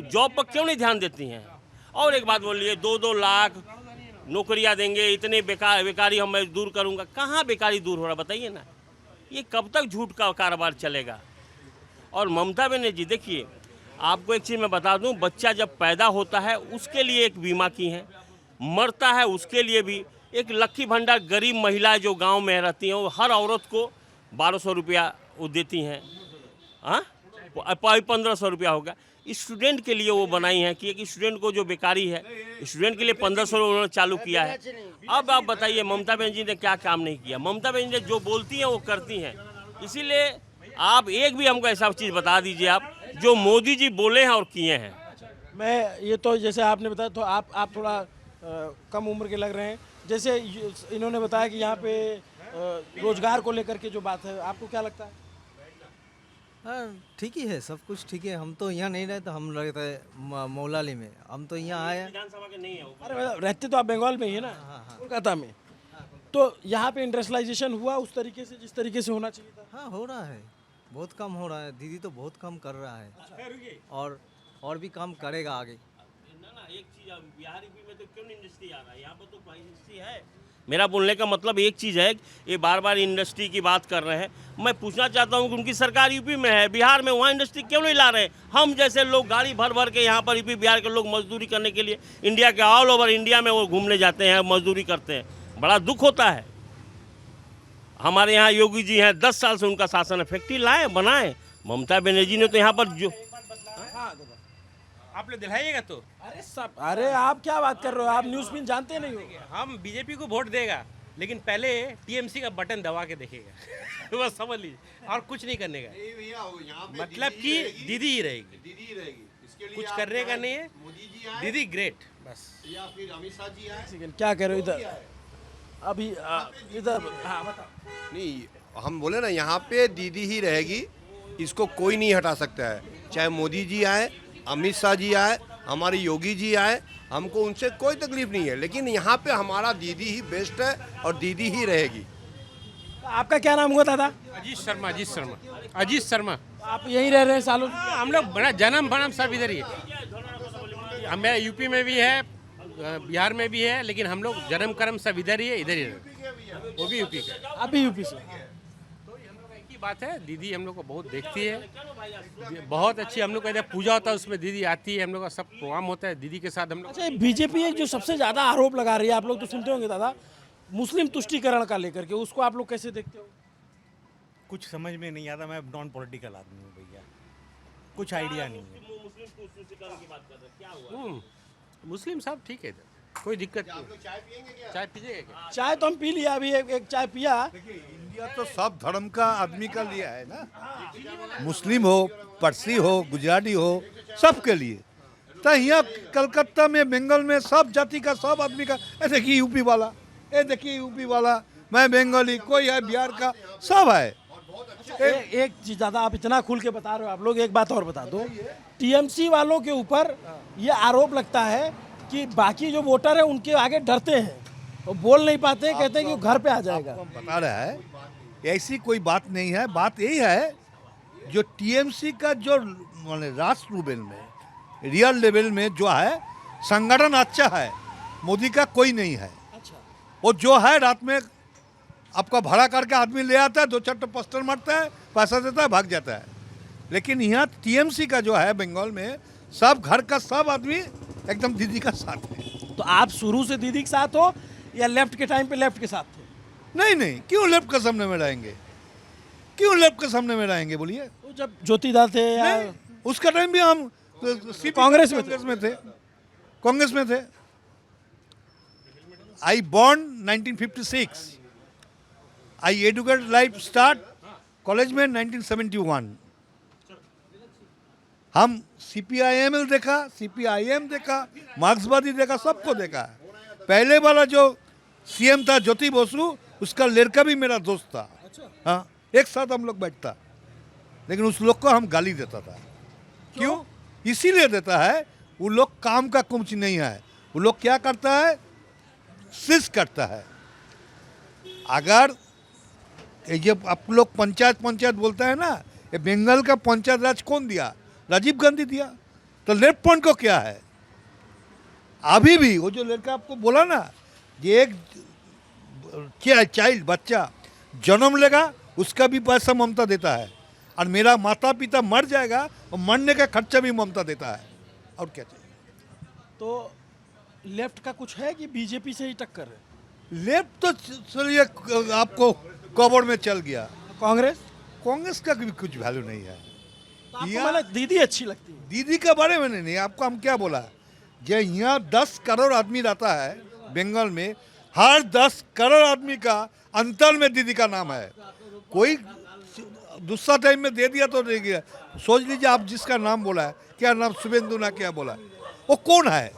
जॉब पर क्यों नहीं ध्यान देती हैं? और एक बात बोलिए, 2-2 लाख नौकरियाँ देंगे, इतने बेकारी हम मैं दूर करूँगा। कहाँ बेकारी दूर हो रहा बताइए ना? ये कब तक झूठ का कारोबार चलेगा? और ममता बनर्जी देखिए, आपको एक चीज़ मैं बता दूं, बच्चा जब पैदा होता है उसके लिए एक बीमा की है, मरता है उसके लिए भी एक लक्की भंडार। गरीब महिलाएं जो गांव में रहती हैं वो हर औरत को 1200 रुपया वो देती हैं। हाँ, 1500 रुपया होगा। स्टूडेंट के लिए वो बनाई है कि एक स्टूडेंट को जो बेकारी है, स्टूडेंट के लिए 1500 उन्होंने चालू किया है। अब आप बताइए ममता बनर्जी ने क्या काम नहीं किया? ममता बनर्जी जो बोलती हैं वो करती हैं। इसीलिए आप एक भी हमको ऐसा चीज़ बता दीजिए आप जो मोदी जी बोले हैं और किए हैं। मैं ये तो जैसे आपने बताया, तो आप थोड़ा कम उम्र के लग रहे हैं। जैसे इन्होंने बताया कि यहाँ पे रोजगार को लेकर के जो बात है, आपको क्या लगता है? हाँ ठीक ही है, सब कुछ ठीक है। हम तो यहाँ नहीं रहते, हम रहते हैं मौलाली में। हम तो यहाँ आए विधानसभा के नहीं है। अरे रहते तो आप बंगाल में ही है ना? कोलकाता में। तो यहाँ पे इंडस्ट्रियलाइजेशन हुआ उस तरीके से जिस तरीके से होना चाहिए था? हाँ हो रहा है, बहुत कम हो रहा है। दीदी तो बहुत कम कर रहा है और भी काम करेगा आगे। एक चीज बिहार यूपी में तो क्यों नहीं इंडस्ट्री आ रहा है? यहाँ पर तो भाई इंडस्ट्री है। मेरा बोलने का मतलब एक चीज़ है, ये बार बार इंडस्ट्री की बात कर रहे हैं। मैं पूछना चाहता हूँ कि उनकी सरकार यूपी में है, बिहार में, वहाँ इंडस्ट्री क्यों नहीं ला रहे हैं? हम जैसे लोग गाड़ी भर भर के यहाँ पर यूपी बिहार के लोग मजदूरी करने के लिए इंडिया के ऑल ओवर इंडिया में वो घूमने जाते हैं, मजदूरी करते हैं। बड़ा दुख होता है। हमारे यहाँ योगी जी हैं, 10 साल से उनका शासन है, फैक्ट्री लाए बनाए। ममता बनर्जी ने तो यहाँ पर जो आप लोग दिलाइएगा तो। अरे आप क्या बात कर रहे हो? आप न्यूज़ पिन जानते नहीं हो? हम बीजेपी को वोट देगा, लेकिन पहले टीएमसी का बटन दबा के देखेगा। बस समझ लीजिए, और कुछ नहीं करने का। मतलब कि दीदी ही रहेगी, कुछ करने का नहीं है। दीदी ग्रेट, बस। या फिर अमित शाह जी आए, क्या कह रहे हो इधर? अभी इधर हाँ बताओ। नहीं हम बोले ना यहाँ पे दीदी ही रहेगी, इसको कोई नहीं हटा सकता है। चाहे मोदी जी आए, अमित शाह जी आए, हमारे योगी जी आए, हमको उनसे कोई तकलीफ नहीं है, लेकिन यहाँ पे हमारा दीदी ही बेस्ट है और दीदी ही रहेगी। आपका क्या नाम हुआ दादा? अजीत शर्मा, अजीत शर्मा, अजीत शर्मा। आप यहीं रह रहे हैं सालों? हम लोग बड़ा जन्म भनम सब इधर ही है। हमें यूपी में भी है, बिहार में भी है, लेकिन हम लोग जन्म कर्म सब इधर ही है, इधर ही है। वो भी यूपी का। आप भी यूपी से? एक ही बात है, दीदी हम लोग को बहुत देखती है, बहुत अच्छी। हम लोग कहते हैं पूजा होता है, उसमें दीदी आती है, हम लोग का सब प्रोग्राम होता है, दीदी के साथ हम लोग। अच्छा, बीजेपी एक जो सबसे ज़्यादा आरोप लगा रही है, आप लोग तो सुनते होंगे दादा, मुस्लिम तुष्टीकरण का लेकर के, उसको आप लोग कैसे देखते हो? कुछ समझ में नहीं आता। मैं नॉन पॉलिटिकल आदमी हूँ भैया, कुछ आइडिया नहीं है। मुस्लिम सब ठीक है, कोई दिक्कत नहीं। चाय पीजिएगा क्या? चाय तो हम पी लिया, अभी एक चाय पिया। इंडिया तो सब धर्म का आदमी का लिया है ना, मुस्लिम हो, पारसी हो, गुजराती हो, सबके लिए। तो यहाँ कलकत्ता में, बंगाल में सब जाति का, सब आदमी का। ये देखिए यूपी वाला, ये देखिए यूपी वाला, मैं बंगाली, कोई है बिहार का, सब है। एक चीज दादा, आप इतना खुल के बता रहे हो, आप लोग एक बात और बता दो। टीएमसी वालों के ऊपर ये आरोप लगता है कि बाकी जो वोटर है उनके आगे डरते हैं, वो बोल नहीं पाते, कहते हैं कि वो घर पे आ जाएगा। बता रहा है, ऐसी कोई बात नहीं है। बात यही है, जो टीएमसी का जो राष्ट्र लेवल में, रियल लेवल में जो है संगठन अच्छा है, मोदी का कोई नहीं है। वो जो है रात में आपका भाड़ा करके आदमी ले आता है, 2-4 पोस्टर मारता है, पैसा देता है, भाग जाता है। लेकिन यहाँ टीएमसी का जो है बंगाल में, सब घर का सब आदमी एकदम दीदी का साथ है। तो आप शुरू से दीदी के साथ हो या लेफ्ट के टाइम पे लेफ्ट के साथ थे? नहीं, क्यों लेफ्ट के सामने में रहेंगे? क्यों लेफ्ट के सामने में रहेंगे बोलिए? तो जब ज्योतिदा थे या उसका टाइम भी हम कांग्रेस में थे। I born 1956, I educate life start college में 1971। हम CPIML देखा, CPIM देखा, मार्क्सवादी देखा, सबको देखा। पहले वाला जो CM था ज्योति बसु, उसका लड़का भी मेरा दोस्त था। हाँ, एक साथ हम लोग बैठता, लेकिन उस लोग को हम गाली देता था। क्यों? इसीलिए देता है, वो लोग काम का कुछ नहीं है। वो लोग क्या करता है, सिस करता है। अगर ये आप लोग पंचायत बोलता है ना, ये बंगाल का पंचायत राज कौन दिया? राजीव गांधी दिया। तो लेफ्ट पॉइंट को क्या है? अभी भी वो जो लड़का आपको बोला ना, ये एक क्या चाइल्ड, बच्चा जन्म लेगा, उसका भी पैसा ममता देता है, और मेरा माता पिता मर जाएगा और मरने का खर्चा भी ममता देता है। और क्या चाहिए? तो लेफ्ट का कुछ है कि बीजेपी से ही टक्कर है? लेफ्ट तो चलिए आपको कवर में चल गया। कांग्रेस का भी कुछ वैल्यू नहीं है। दीदी अच्छी लगती है। दीदी के बारे में नहीं, आपको हम क्या बोला, जो यहाँ 10 करोड़ आदमी रहता है बंगाल में, हर 10 करोड़ आदमी का अंतर में दीदी का नाम है। कोई दूसरा टाइम में दे दिया तो दे गया। सोच लीजिए आप जिसका नाम बोला है, क्या नाम, शुभेंदु ना क्या बोला, वो कौन है?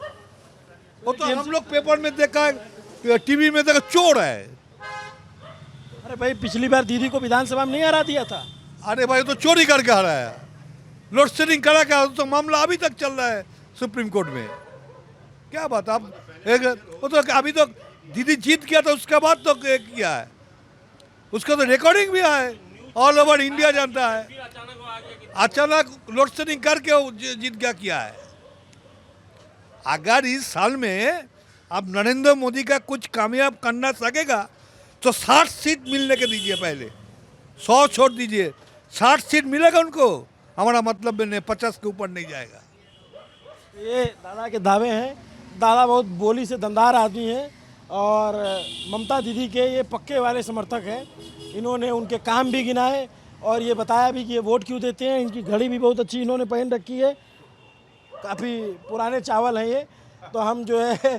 वो तो हम लोग पेपर में देखा, टीवी में देखा, चोर है। अरे भाई, पिछली बार दीदी को विधानसभा में नहीं हरा दिया था? अरे भाई, तो चोरी करके हराया, लोड शेडिंग करा क्या? तो मामला अभी तक चल रहा है सुप्रीम कोर्ट में। क्या बात आप वो तो अभी तो दीदी जीत गया था, उसके बाद तो किया है, उसका तो रिकॉर्डिंग भी है, ऑल ओवर इंडिया जानता है। अचानक लोड शेडिंग करके जीत गया किया है। अगर इस साल में अब नरेंद्र मोदी का कुछ कामयाब करना सकेगा तो 60 सीट मिलने के दीजिए, पहले 100 छोड़ दीजिए, 60 सीट मिलेगा उनको, हमारा मतलब नहीं 50 के ऊपर नहीं जाएगा। ये दादा के दावे हैं। दादा बहुत बोली से दमदार आदमी हैं और ममता दीदी के ये पक्के वाले समर्थक हैं। इन्होंने उनके काम भी गिनाए और ये बताया भी कि ये वोट क्यों देते हैं। इनकी घड़ी भी बहुत अच्छी इन्होंने पहन रखी है, काफ़ी पुराने चावल हैं ये। तो हम जो है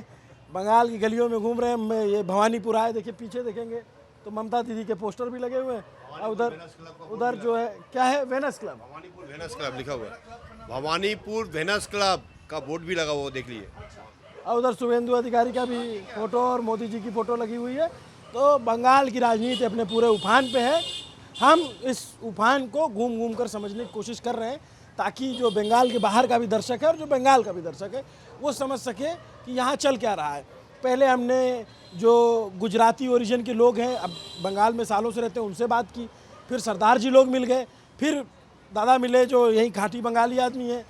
बंगाल की गलियों में घूम रहे हैं। मैं ये भवानीपुर आए, देखिए पीछे देखेंगे तो ममता दीदी के पोस्टर भी लगे हुए हैं। और उधर जो है क्या है, Venus club, Bhawanipur Venus club लिखा हुआ है, भवानीपुर वेनस क्लब का बोर्ड भी लगा हुआ, देख लिए। और उधर शुभेंदु अधिकारी का भी फोटो और मोदी जी की फोटो लगी हुई है। तो बंगाल की राजनीति अपने पूरे उफान पे है। हम इस उफान को घूम घूम कर समझने की कोशिश कर रहे हैं ताकि जो बंगाल के बाहर का भी दर्शक है और जो बंगाल का भी दर्शक है वो समझ सके कि यहाँ चल क्या रहा है। पहले हमने जो गुजराती ओरिजिन के लोग हैं, अब बंगाल में सालों से रहते हैं, उनसे बात की। फिर सरदार जी लोग मिल गए, फिर दादा मिले जो यहीं खाटी बंगाली आदमी हैं।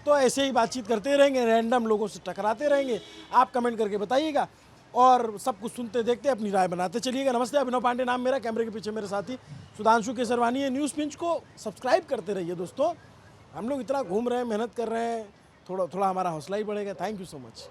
तो ऐसे ही बातचीत करते रहेंगे, रैंडम लोगों से टकराते रहेंगे। आप कमेंट करके बताइएगा और सब कुछ सुनते देखते अपनी राय बनाते चलिएगा। नमस्ते, अभिनव पांडे नाम मेरा, कैमरे के पीछे मेरे साथी सुधांशु केसरवानी है। न्यूज़ पिंच को सब्सक्राइब करते रहिए दोस्तों। हम लोग इतना घूम रहे हैं, मेहनत कर रहे हैं, थोड़ा थोड़ा हमारा हौसला ही बढ़ेगा। Thank you so much.